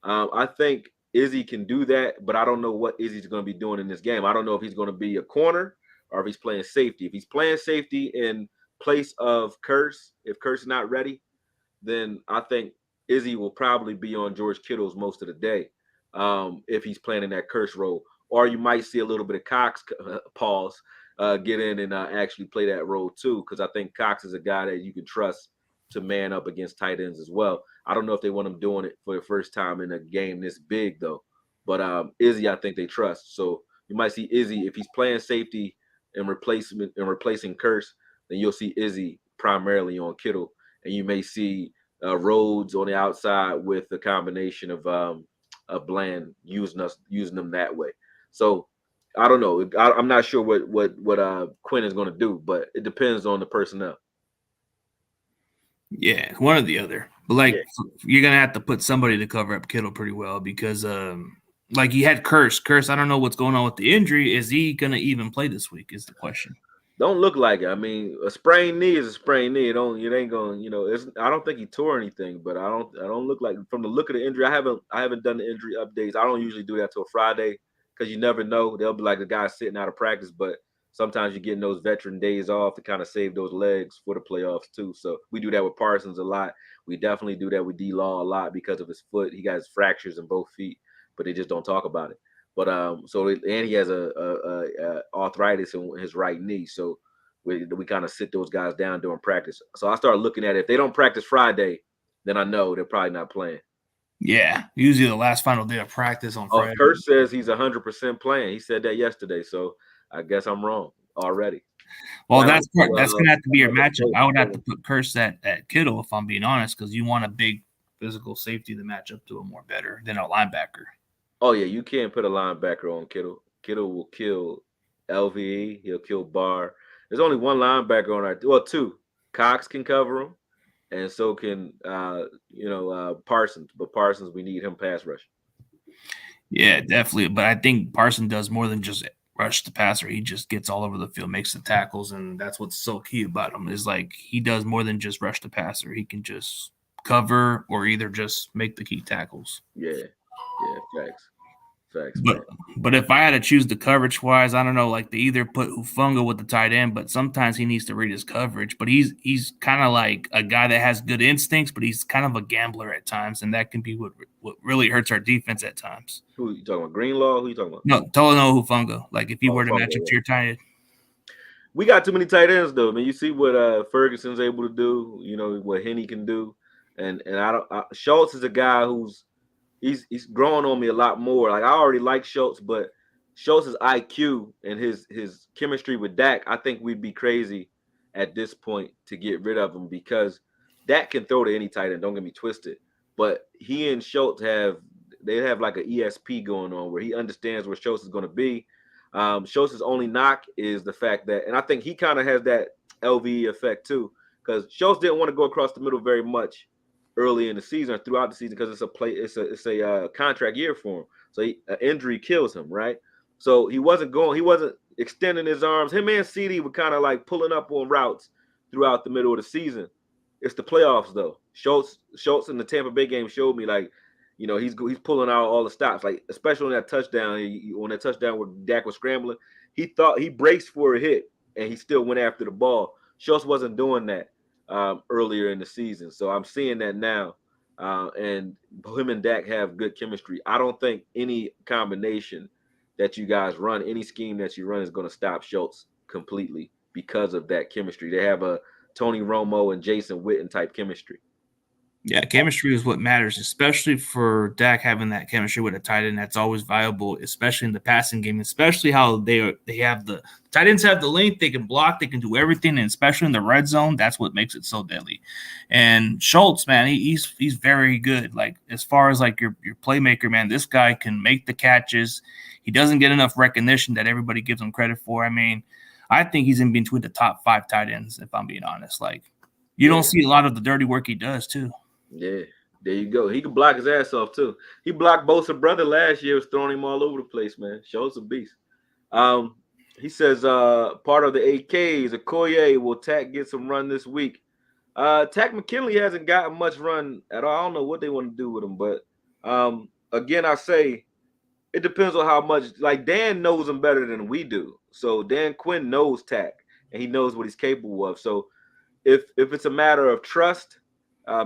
I think Izzy can do that, but I don't know what Izzy's going to be doing in this game. I don't know if he's going to be a corner or if he's playing safety. If he's playing safety in place of Kurtz, if Kurtz is not ready, then I think Izzy will probably be on George Kittle's most of the day, if he's playing in that Kurtz role. Or you might see a little bit of Cox get in and actually play that role too, because I think Cox is a guy that you can trust to man up against tight ends as well. I don't know if they want him doing it for the first time in a game this big though, but Izzy, I think they trust. So you might see Izzy if he's playing safety and replacing Kurtz, then you'll see Izzy primarily on Kittle, and you may see Rhodes on the outside with the combination of Bland using them that way. So I don't know. I'm not sure what Quinn is going to do, but it depends on the personnel. Yeah, one or the other. But you're gonna have to put somebody to cover up Kittle pretty well, because like you had Kurtz. I don't know what's going on with the injury. Is he gonna even play this week? Is the question. Don't look like it. I mean, a sprained knee is a sprained knee. It ain't going. I don't think he tore anything, but I don't look like, from the look of the injury. I haven't done the injury updates. I don't usually do that till Friday, because you never know. They'll be like the guy sitting out of practice, but sometimes you're getting those veteran days off to kind of save those legs for the playoffs too. So we do that with Parsons a lot. We definitely do that with D-Law a lot because of his foot. He got fractures in both feet, but they just don't talk about it. But and he has a arthritis in his right knee. So we kind of sit those guys down during practice. So I start looking at it. If they don't practice Friday, then I know they're probably not playing. Yeah, usually the last final day of practice on Friday. Kurt says he's 100% playing. He said that yesterday, so I guess I'm wrong already. Well, that's going to have to be your matchup. I would have to put Kurtz at Kittle, if I'm being honest, because you want a big physical safety to match up to him more better than a linebacker. Oh, yeah, you can't put a linebacker on Kittle. Kittle will kill LVE. He'll kill Barr. There's only one linebacker on our – well, two. Cox can cover him, and so can Parsons. But Parsons, we need him pass rush. Yeah, definitely. But I think Parsons does more than just rush the passer. He just gets all over the field, makes the tackles, and that's what's so key about him, is like he does more than just rush the passer. He can just cover or either just make the key tackles. Yeah, facts. Facts, But man. but if I had to choose the coverage wise, I don't know. Like they either put Hufanga with the tight end, but sometimes he needs to read his coverage. But he's kind of like a guy that has good instincts, but he's kind of a gambler at times, and that can be what really hurts our defense at times. Who you talking about? Greenlaw? Who you talking about? No, totally no Hufanga. Like if you Oh, were to Fungo, match up yeah. to your tight end, We got too many tight ends though, man. You see what Ferguson's able to do. You know what Henny can do, and I don't. Schultz is a guy who's he's growing on me a lot more. Like I already like Schultz, but Schultz's IQ and his chemistry with Dak, I think we'd be crazy at this point to get rid of him because Dak can throw to any tight end. Don't get me twisted, but he and Schultz have like an ESP going on where he understands where Schultz is going to be. Schultz's only knock is the fact that, and I think he kind of has that LVE effect too, because Schultz didn't want to go across the middle very much early in the season or throughout the season because it's a contract year for him. So injury kills him, right? So he wasn't extending his arms. Him and CD were kind of like pulling up on routes throughout the middle of the season. It's the playoffs though. Schultz in the Tampa Bay game showed me like, you know, he's pulling out all the stops, like especially on that touchdown. On that touchdown where Dak was scrambling, he thought he braced for a hit and he still went after the ball. Schultz wasn't doing that earlier in the season. So I'm seeing that now. And him and Dak have good chemistry. I don't think any combination that you guys run, any scheme that you run is going to stop Schultz completely because of that chemistry. They have a Tony Romo and Jason Witten type chemistry. yeah, chemistry is what matters, especially for Dak having that chemistry with a tight end. That's always valuable, especially in the passing game. Especially how they have the tight ends have the length, they can block, they can do everything, and especially in the red zone, that's what makes it so deadly. And Schultz, man, he's very good. Like as far as like your playmaker, man, this guy can make the catches. He doesn't get enough recognition that everybody gives him credit for. I mean, I think he's in between the top 5 tight ends, if I'm being honest. Like you don't see a lot of the dirty work he does too. Yeah, there you go. He can block his ass off too. He blocked Bosa brother last year, was throwing him all over the place, man. Shows a beast. Um, he says part of the AKs, Akoye will Tack get some run this week. Tack McKinley hasn't gotten much run at all. I don't know what they want to do with him, but again, I say it depends on how much. Like Dan knows him better than we do. So Dan Quinn knows Tack and he knows what he's capable of. So if it's a matter of trust,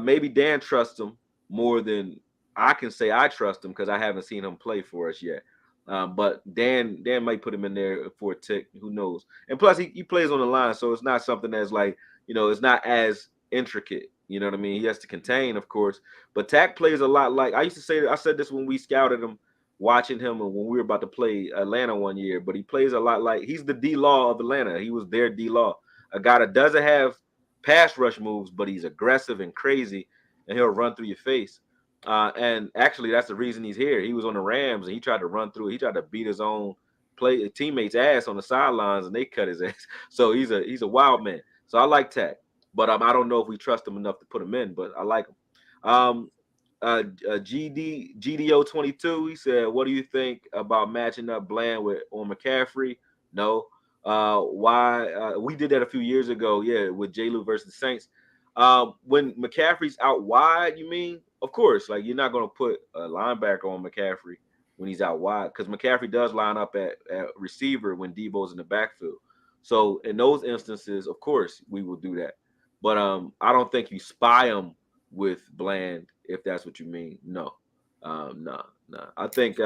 maybe Dan trusts him more than I can say I trust him because I haven't seen him play for us yet. But Dan might put him in there for a tick. Who knows? And plus, he plays on the line, so it's not something that's like, you know, it's not as intricate. You know what I mean? He has to contain, of course. But Tack plays a lot like I used to say. I said this when we scouted him, watching him, and when we were about to play Atlanta one year. But he plays a lot like he's the D Law of Atlanta. He was their D Law, a guy that doesn't have pass rush moves, but he's aggressive and crazy, and he'll run through your face. And actually, that's the reason he's here. He was on the Rams, and he tried to run through. He tried to beat his own teammates' ass on the sidelines, and they cut his ass. So he's a wild man. So I like Tack, but I don't know if we trust him enough to put him in. But I like him. GDO 22. He said, "What do you think about matching up Bland with on McCaffrey?" No. Why we did that a few years ago, yeah, with J. Lou versus the Saints. When McCaffrey's out wide, you mean? Of course, like you're not going to put a linebacker on McCaffrey when he's out wide because McCaffrey does line up at receiver when Debo's in the backfield. So in those instances, of course, we will do that. But I don't think you spy him with Bland if that's what you mean. No, no. I think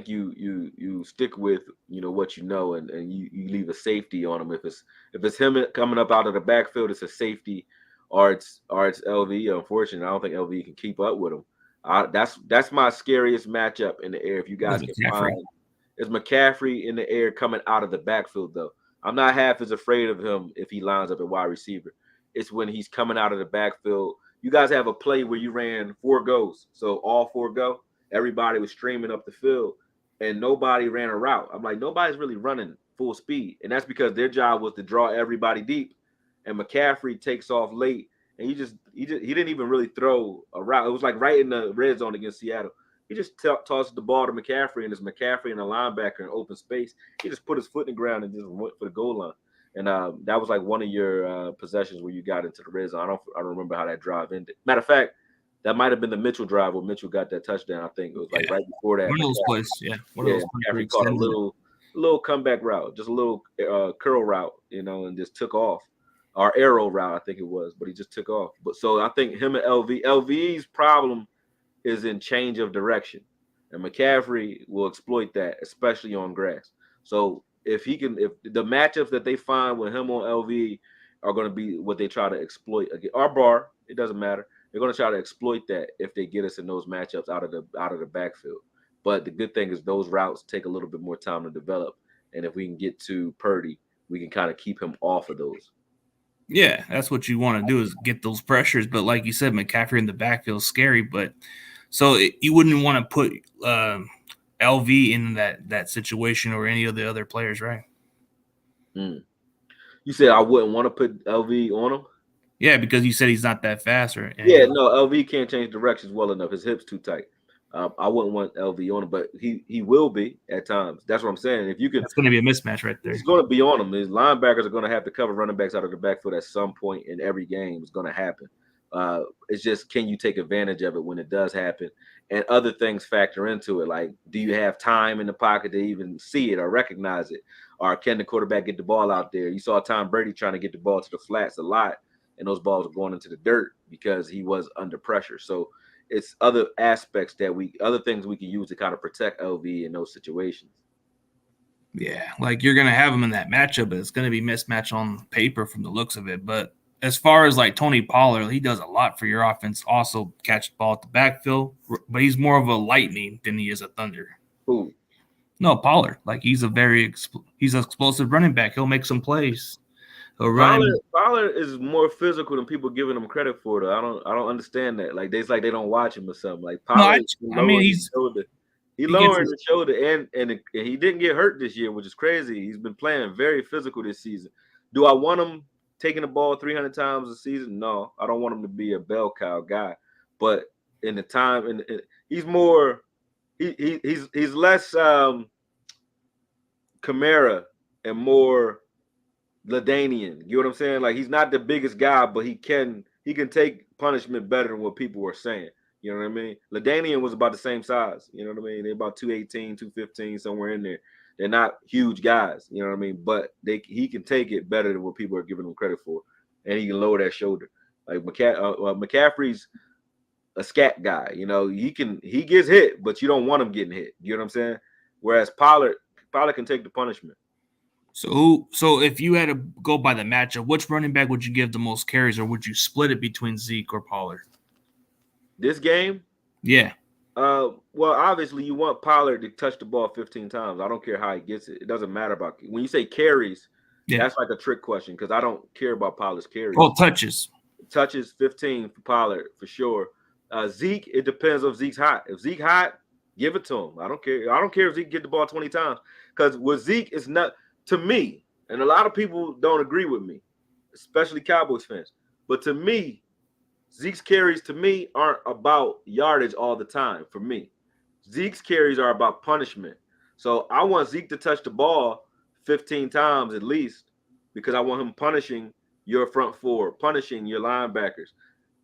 you stick with what you know and you leave a safety on him. If it's him coming up out of the backfield, it's a safety, or it's LV. Unfortunately, I don't think LV can keep up with him. That's my scariest matchup in the air. If you guys can find, is McCaffrey in the air coming out of the backfield though. I'm not half as afraid of him if he lines up at wide receiver. It's when he's coming out of the backfield. You guys have a play where you ran 4 goes, so all 4 go. Everybody was streaming up the field and nobody ran a route. I'm like, nobody's really running full speed. And that's because their job was to draw everybody deep. And McCaffrey takes off late and he didn't even really throw a route. It was like right in the red zone against Seattle. He just tosses the ball to McCaffrey, and it's McCaffrey and a linebacker in open space. He just put his foot in the ground and just went for the goal line. And that was like one of your possessions where you got into the red zone. I don't remember how that drive ended. Matter of fact, That might have been the Mitchell drive where Mitchell got that touchdown. I think it was like right before that. One of those plays, one of Yeah, those plays where he McCaffrey caught a extended it. little comeback route, just a little curl route, and just took off. Or arrow route, I think it was, but he just took off. But so I think him and LV's problem is in change of direction, and McCaffrey will exploit that, especially on grass. So if the matchups that they find with him on LV are going to be what they try to exploit again. Our bar, it doesn't matter. They're going to try to exploit that if they get us in those matchups out of the backfield. But the good thing is those routes take a little bit more time to develop, and if we can get to Purdy, we can kind of keep him off of those. Yeah, that's what you want to do is get those pressures. But like you said, McCaffrey in the backfield is scary. But you wouldn't want to put LV in that situation or any of the other players, right? You said I wouldn't want to put LV on him? Yeah, because you said he's not that fast. Yeah, no, LV can't change directions well enough. His hip's too tight. I wouldn't want LV on him, but he will be at times. That's what I'm saying. If you can, it's going to be a mismatch right there. He's going to be on him. His linebackers are going to have to cover running backs out of the backfield at some point in every game. It's going to happen. It's just, can you take advantage of it when it does happen? And other things factor into it. Like, do you have time in the pocket to even see it or recognize it? Or can the quarterback get the ball out there? You saw Tom Brady trying to get the ball to the flats a lot, and those balls are going into the dirt because he was under pressure. So it's other aspects other things we can use to kind of protect LV in those situations. Yeah, like you're going to have him in that matchup, but it's going to be mismatch on paper from the looks of it. But as far as like Tony Pollard, he does a lot for your offense. Also catch the ball at the backfield, but he's more of a lightning than he is a thunder. Who? No, Pollard. Like he's he's an explosive running back. He'll make some plays. Pollard is more physical than people giving him credit for. Though I don't understand that. Like they don't watch him or something. Like Pollard, he lowered his shoulder, and he didn't get hurt this year, which is crazy. He's been playing very physical this season. Do I want him taking the ball 300 times a season? No, I don't want him to be a bell cow guy. But in the time, and he's more, he's less Kamara and more LaDainian. You know what I'm saying? Like he's not the biggest guy, but he can take punishment better than what people were saying. You know what I mean? LaDainian was about the same size. You know what I mean? They're about 218, 215, somewhere in there. They're not huge guys. You know what I mean? But he can take it better than what people are giving him credit for, and he can lower that shoulder. Like McCaffrey's a scat guy. You know, he gets hit, but you don't want him getting hit. You know what I'm saying? Whereas Pollard can take the punishment. So if you had to go by the matchup, which running back would you give the most carries, or would you split it between Zeke or Pollard? This game? Yeah. Well, obviously you want Pollard to touch the ball 15 times. I don't care how he gets it. It doesn't matter about when you say carries. Yeah. That's like a trick question because I don't care about Pollard's carries. Oh, touches 15 for Pollard for sure. Zeke, it depends if Zeke's hot. If Zeke hot, give it to him. I don't care. I don't care if Zeke get the ball 20 times because with Zeke, it's not to me, and a lot of people don't agree with me, especially Cowboys fans. But to me, Zeke's carries to me aren't about yardage all the time for me. Zeke's carries are about punishment. So I want Zeke to touch the ball 15 times at least because I want him punishing your front four, punishing your linebackers.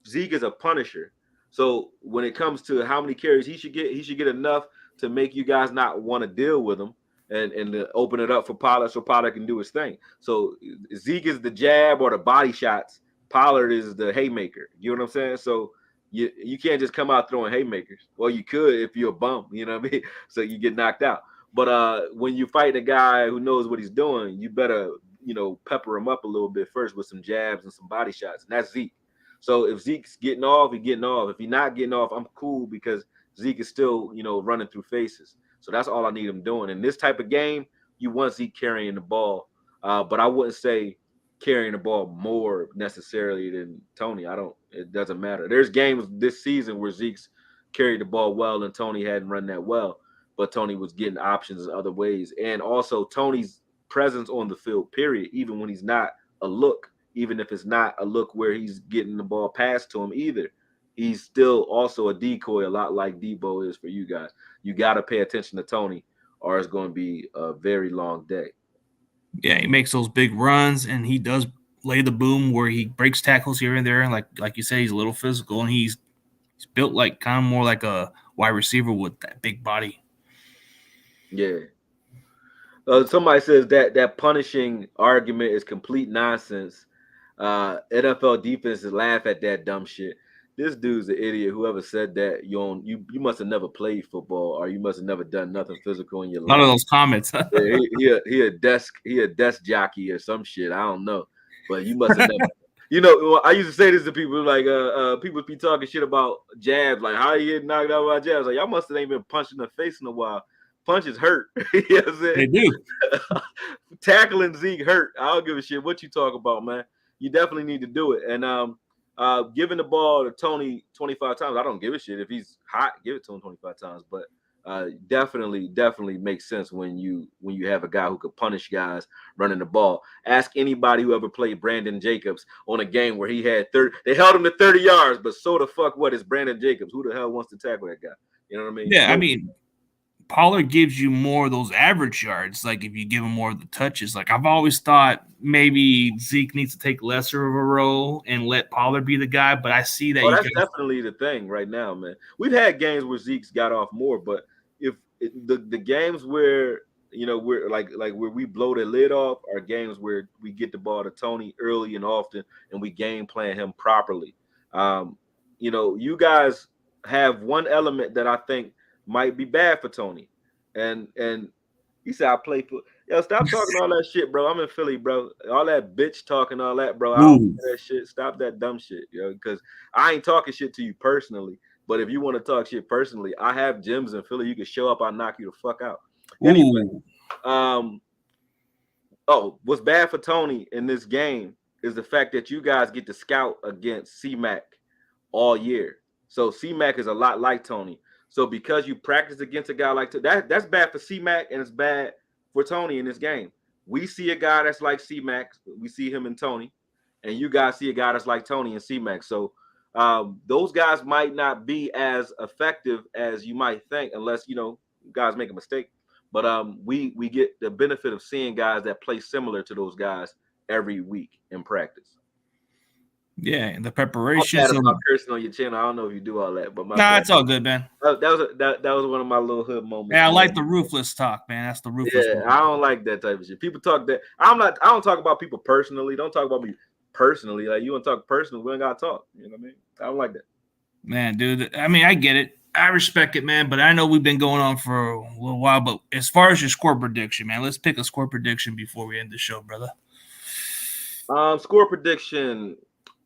Zeke is a punisher. So when it comes to how many carries he should get enough to make you guys not want to deal with him and to open it up for Pollard so Pollard can do his thing. So Zeke is the jab or the body shots. Pollard is the haymaker. You know what I'm saying? So you can't just come out throwing haymakers. Well, you could if you're a bum, you know what I mean? So you get knocked out. But when you fight a guy who knows what he's doing, you better, pepper him up a little bit first with some jabs and some body shots. And that's Zeke. So if Zeke's getting off, he's getting off. If he's not getting off, I'm cool because Zeke is still, running through faces. So that's all I need him doing. In this type of game, you want Zeke carrying the ball. But I wouldn't say carrying the ball more necessarily than Tony. It doesn't matter. There's games this season where Zeke's carried the ball well and Tony hadn't run that well, but Tony was getting options in other ways. And also Tony's presence on the field, period, even when he's not a look, even if it's not a look where he's getting the ball passed to him either, he's still also a decoy, a lot like Debo is for you guys. You got to pay attention to Tony or it's going to be a very long day. Yeah, he makes those big runs, and he does lay the boom where he breaks tackles here and there. And like you said, he's a little physical, and he's He's built like kind of more like a wide receiver with that big body. Yeah. Somebody says that punishing argument is complete nonsense. NFL defenses laugh at that dumb shit. This dude's an idiot. Whoever said that, you must have never played football, or you must have never done nothing physical in your None of life. those comments. Yeah, he a desk jockey or some shit. I don't know, but you must have never. I used to say this to people like people be talking shit about jabs, like how you get knocked out by jabs. Like y'all must have ain't been punched in the face in a while. Punches hurt. You know what I'm saying? They do. Tackling Zeke hurt. I don't give a shit what you talk about, man. You definitely need to do it. And giving the ball to Tony 25 times, I don't give a shit. If he's hot, give it to him 25 times. But definitely makes sense when you have a guy who could punish guys running the ball. Ask anybody who ever played Brandon Jacobs on a game where he had 30. They held him to 30 yards, but so the fuck what is Brandon Jacobs? Who the hell wants to tackle that guy? You know what I mean? Yeah, I mean, Pollard gives you more of those average yards, like if you give him more of the touches. Like I've always thought maybe Zeke needs to take lesser of a role and let Pollard be the guy, but I see that that's definitely the thing right now, man. We've had games where Zeke's got off more, but if the games where we're like where we blow the lid off are games where we get the ball to Tony early and often and we game plan him properly. You guys have one element that I think might be bad for Tony. And he said I play for stop talking all that shit, bro. I'm in Philly, bro. All that bitch talking, all that, bro. I don't do that shit. Stop that dumb shit, because I ain't talking shit to you personally. But if you want to talk shit personally, I have gyms in Philly. You can show up, I'll knock you the fuck out. Anyway, what's bad for Tony in this game is the fact that you guys get to scout against C-Mac all year. So C-Mac is a lot like Tony. So because you practice against a guy like that's bad for C-Mac and it's bad for Tony in this game. We see a guy that's like C-Mac. We see him in Tony. And you guys see a guy that's like Tony and C-Mac. So those guys might not be as effective as you might think unless, guys make a mistake. But we get the benefit of seeing guys that play similar to those guys every week in practice. Yeah, and the preparation. About cursing on your channel. I don't know if you do all that, but it's all good, man. That was one of my little hood moments. Yeah, I like the ruthless talk, man. That's the ruthless. Yeah, I don't like that type of shit. People talk that. I don't talk about people personally. Don't talk about me personally. Like you want to talk personally, we ain't gotta talk. You know what I mean? I don't like that. Man, dude. I mean, I get it. I respect it, man. But I know we've been going on for a little while. But as far as your score prediction, man, let's pick a score prediction before we end the show, brother. Score prediction.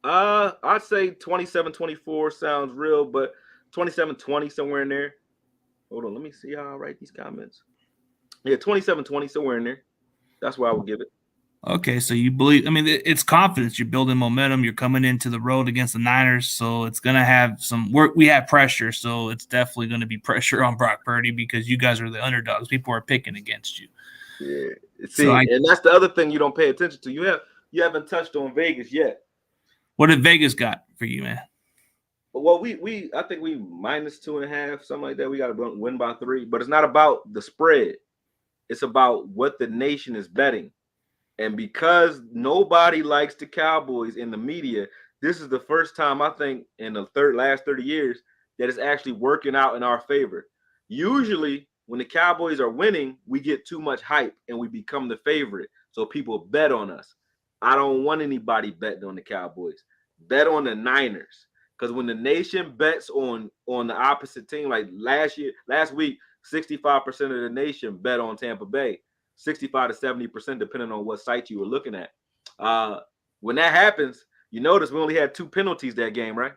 I'd say 27-24 sounds real, but 27-20 somewhere in there. Hold on, let me see how I write these comments. Yeah, 27-20 somewhere in there. That's why I would give it. Okay, so you believe? I mean, it's confidence. You're building momentum. You're coming into the road against the Niners, so it's gonna have some work. We have pressure, so it's definitely going to be pressure on Brock Purdy because you guys are the underdogs. People are picking against you. Yeah, see, and that's the other thing you don't pay attention to. You haven't touched on Vegas yet. What did Vegas got for you, man? Well, I think we -2.5, something like that. We got to win by 3, but it's not about the spread. It's about what the nation is betting. And because nobody likes the Cowboys in the media, this is the first time I think in the last 30 years that it's actually working out in our favor. Usually, when the Cowboys are winning, we get too much hype and we become the favorite. So people bet on us. I don't want anybody betting on the Cowboys. Bet on the Niners. Because when the nation bets on the opposite team, like last week, 65% of the nation bet on Tampa Bay. 65 to 70%, depending on what site you were looking at. When that happens, you notice we only had 2 penalties that game, right?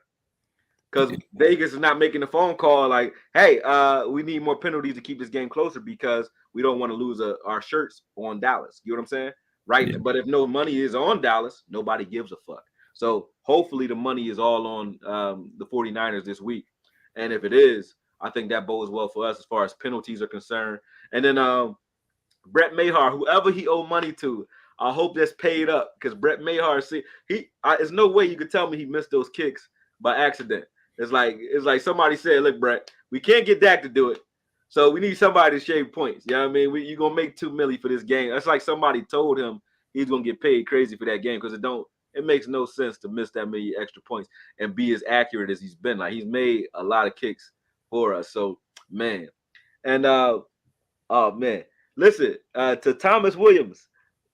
Because Vegas is not making the phone call like, hey, we need more penalties to keep this game closer because we don't want to lose our shirts on Dallas. You know what I'm saying? Right. Yeah. But if no money is on Dallas, nobody gives a fuck. So hopefully the money is all on the 49ers this week. And if it is, I think that bodes well for us as far as penalties are concerned. And then Brett Mahar, whoever he owe money to, I hope that's paid up because Brett Mahar, there's no way you could tell me he missed those kicks by accident. It's like somebody said, look, Brett, we can't get Dak to do it. So we need somebody to shave points. You know what I mean? You're going to make $2 million for this game. That's like somebody told him he's going to get paid crazy for that game because It makes no sense to miss that many extra points and be as accurate as he's been. Like he's made a lot of kicks for us. So man, and oh man, listen to Thomas Williams.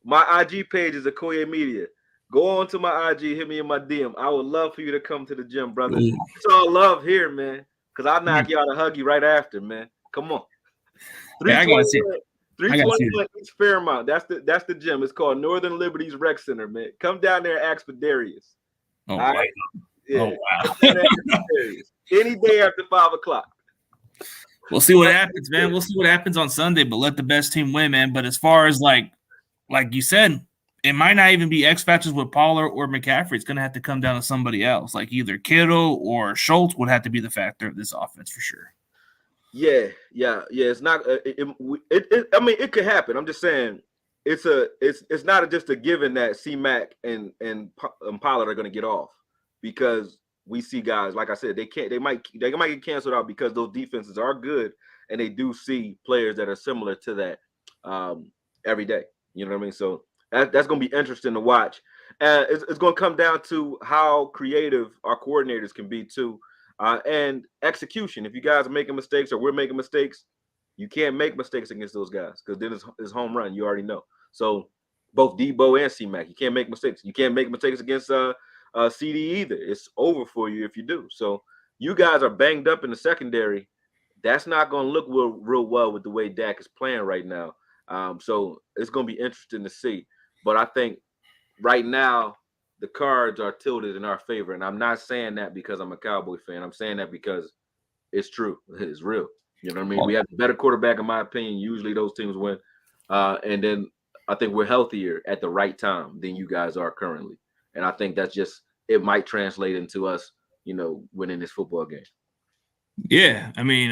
My IG page is Akoye Media. Go on to my IG, hit me in my DM. I would love for you to come to the gym, brother. Ooh. It's all love here, man. Cause I'll knock you out and hug you right after, man. Come on. Yeah, I gotta see it. 321 East Fairmount. That's the gym. It's called Northern Liberties Rec Center, man. Come down there and ask for Darius. Oh, wow. Right? Yeah. Oh, wow. Any day after 5 o'clock. We'll see what happens, man. We'll see what happens on Sunday, but let the best team win, man. But as far as like you said, it might not even be X factors with Pollard or McCaffrey. It's going to have to come down to somebody else, like either Kittle or Schultz would have to be the factor of this offense for sure. Yeah. It's not. I mean, it could happen. I'm just saying, it's not just a given that C-Mac and Pollard are going to get off, because we see guys, like I said, they might get canceled out because those defenses are good and they do see players that are similar to that every day. You know what I mean? So that's going to be interesting to watch. It's going to come down to how creative our coordinators can be too. And execution. If you guys are making mistakes or we're making mistakes, you can't make mistakes against those guys, because then it's home run. You already know. So both Debo and C-Mac, you can't make mistakes. You can't make mistakes against CD either. It's over for you if you do. So you guys are banged up in the secondary. That's not going to look real well with the way Dak is playing right now. So it's going to be interesting to see. But I think right now, the cards are tilted in our favor. And I'm not saying that because I'm a Cowboy fan. I'm saying that because it's true. It's real. You know what I mean? We have a better quarterback, in my opinion. Usually those teams win. And then I think we're healthier at the right time than you guys are currently. And I think that's just, it might translate into us, winning this football game. Yeah. I mean,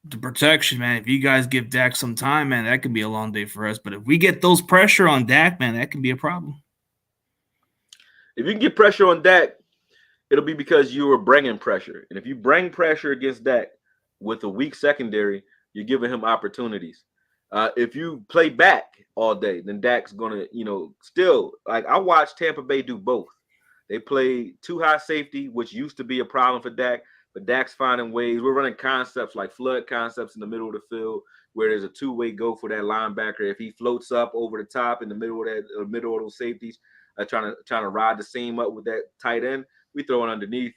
the protection, man, if you guys give Dak some time, man, that could be a long day for us. But if we get those pressure on Dak, man, that can be a problem. If you can get pressure on Dak, it'll be because you were bringing pressure. And if you bring pressure against Dak with a weak secondary, you're giving him opportunities. If you play back all day, then Dak's going to, still, like I watched Tampa Bay do both. They play too high safety, which used to be a problem for Dak, but Dak's finding ways. We're running concepts like flood concepts in the middle of the field, where there's a two-way go for that linebacker. If he floats up over the top in the middle of those safeties, trying to ride the seam up with that tight end, we throw it underneath.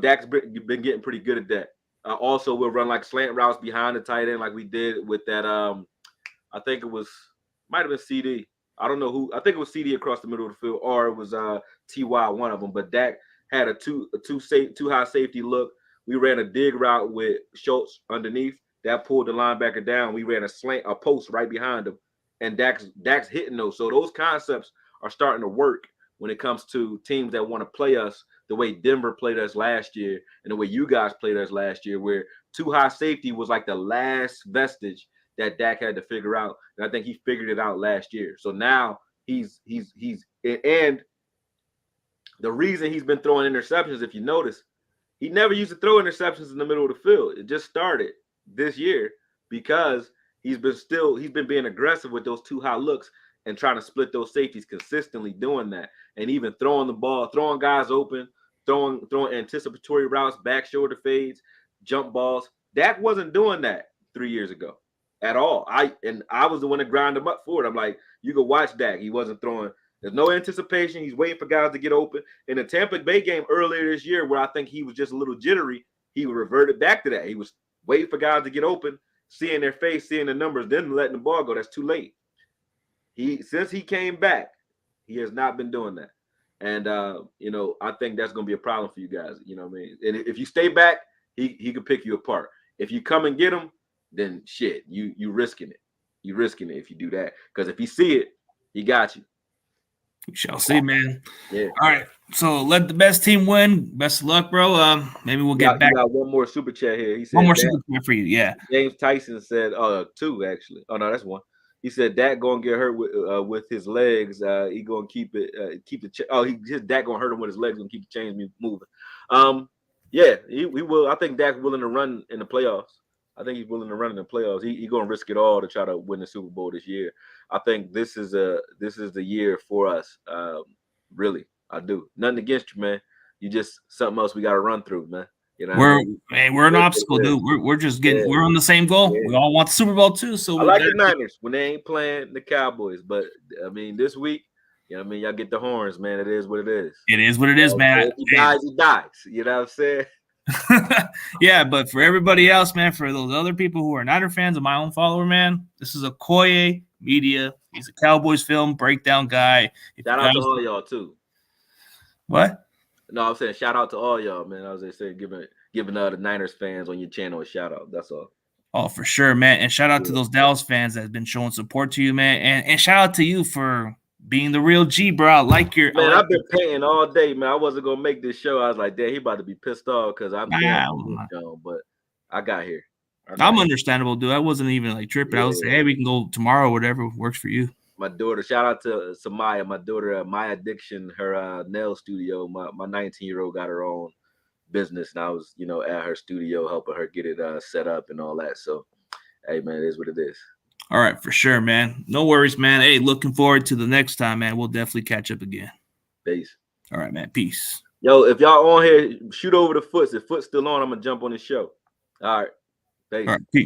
Dak's been getting pretty good at that. Also, we'll run like slant routes behind the tight end, like we did with that. I think it might have been CD. I don't know who. I think it was CD across the middle of the field, or it was TY, one of them. But Dak had a two high safety look. We ran a dig route with Schultz underneath. That pulled the linebacker down. We ran a post right behind him, and Dak's hitting those. So those concepts are starting to work when it comes to teams that want to play us the way Denver played us last year and the way you guys played us last year, where too high safety was like the last vestige that Dak had to figure out. And I think he figured it out last year. So now he's and the reason he's been throwing interceptions, if you notice, he never used to throw interceptions in the middle of the field. It just started this year because he's been being aggressive with those too high looks and trying to split those safeties, consistently doing that, and even throwing the ball, throwing guys open, throwing anticipatory routes, back shoulder fades, jump balls. Dak wasn't doing that 3 years ago at all. I was the one to grind him up for it. I'm like, you can watch Dak. He wasn't throwing. There's no anticipation. He's waiting for guys to get open. In the Tampa Bay game earlier this year, where I think he was just a little jittery, he reverted back to that. He was waiting for guys to get open, seeing their face, seeing the numbers, then letting the ball go. That's too late. Since he came back, he has not been doing that. And I think that's going to be a problem for you guys. You know what I mean? And if you stay back, he could pick you apart. If you come and get him, then shit, you risking it. You risking it if you do that. Because if he see it, he got you. We shall see, man. Yeah. All right. So let the best team win. Best of luck, bro. Maybe we'll get back. We got one more super chat here. He said one more super chat for you. Yeah. James Tyson said, two actually. Oh no, that's one. He said Dak gonna get hurt with his legs. He gonna keep it. Dak gonna hurt him with his legs. Gonna keep the chains moving. Yeah, we will. I think Dak's willing to run in the playoffs. I think he's willing to run in the playoffs. He's gonna risk it all to try to win the Super Bowl this year. I think this is the year for us. Really, I do. Nothing against you, man. You just something else we got to run through, man. You know, we're an obstacle, dude. We're just getting. We're on the same goal. We all want the Super Bowl too. So I like the Niners when they ain't playing the Cowboys, but I mean this week, you know what I mean, y'all get the horns, man. It is what it is. It is what it is, man. If he dies, he dies. You know what I'm saying? Yeah, but for everybody else, man, for those other people who are Niner fans and my own follower, man, this is Akoye Media. He's a Cowboys film breakdown guy. Shout out to all y'all too. What? No, I'm saying shout out to all y'all, man. I was just saying giving the Niners fans on your channel a shout out. That's all. Oh, for sure, man. And shout out to those Dallas fans that have been showing support to you, man. And shout out to you for being the real G, bro. I've been painting all day, man. I wasn't gonna make this show. I was like, damn, he about to be pissed off because I'm doing, but I got here. I'm understandable, dude. I wasn't even like tripping. I was saying, hey, we can go tomorrow, whatever works for you. My daughter, shout out to Samaya, my daughter, My Addiction, her nail studio. My 19-year-old got her own business, and I was, at her studio helping her get it set up and all that. So, hey, man, it is what it is. All right, for sure, man. No worries, man. Hey, looking forward to the next time, man. We'll definitely catch up again. Peace. All right, man. Peace. Yo, if y'all on here, shoot over the Foots. If Foot's still on, I'm gonna jump on the show. All right. Peace. All right, peace.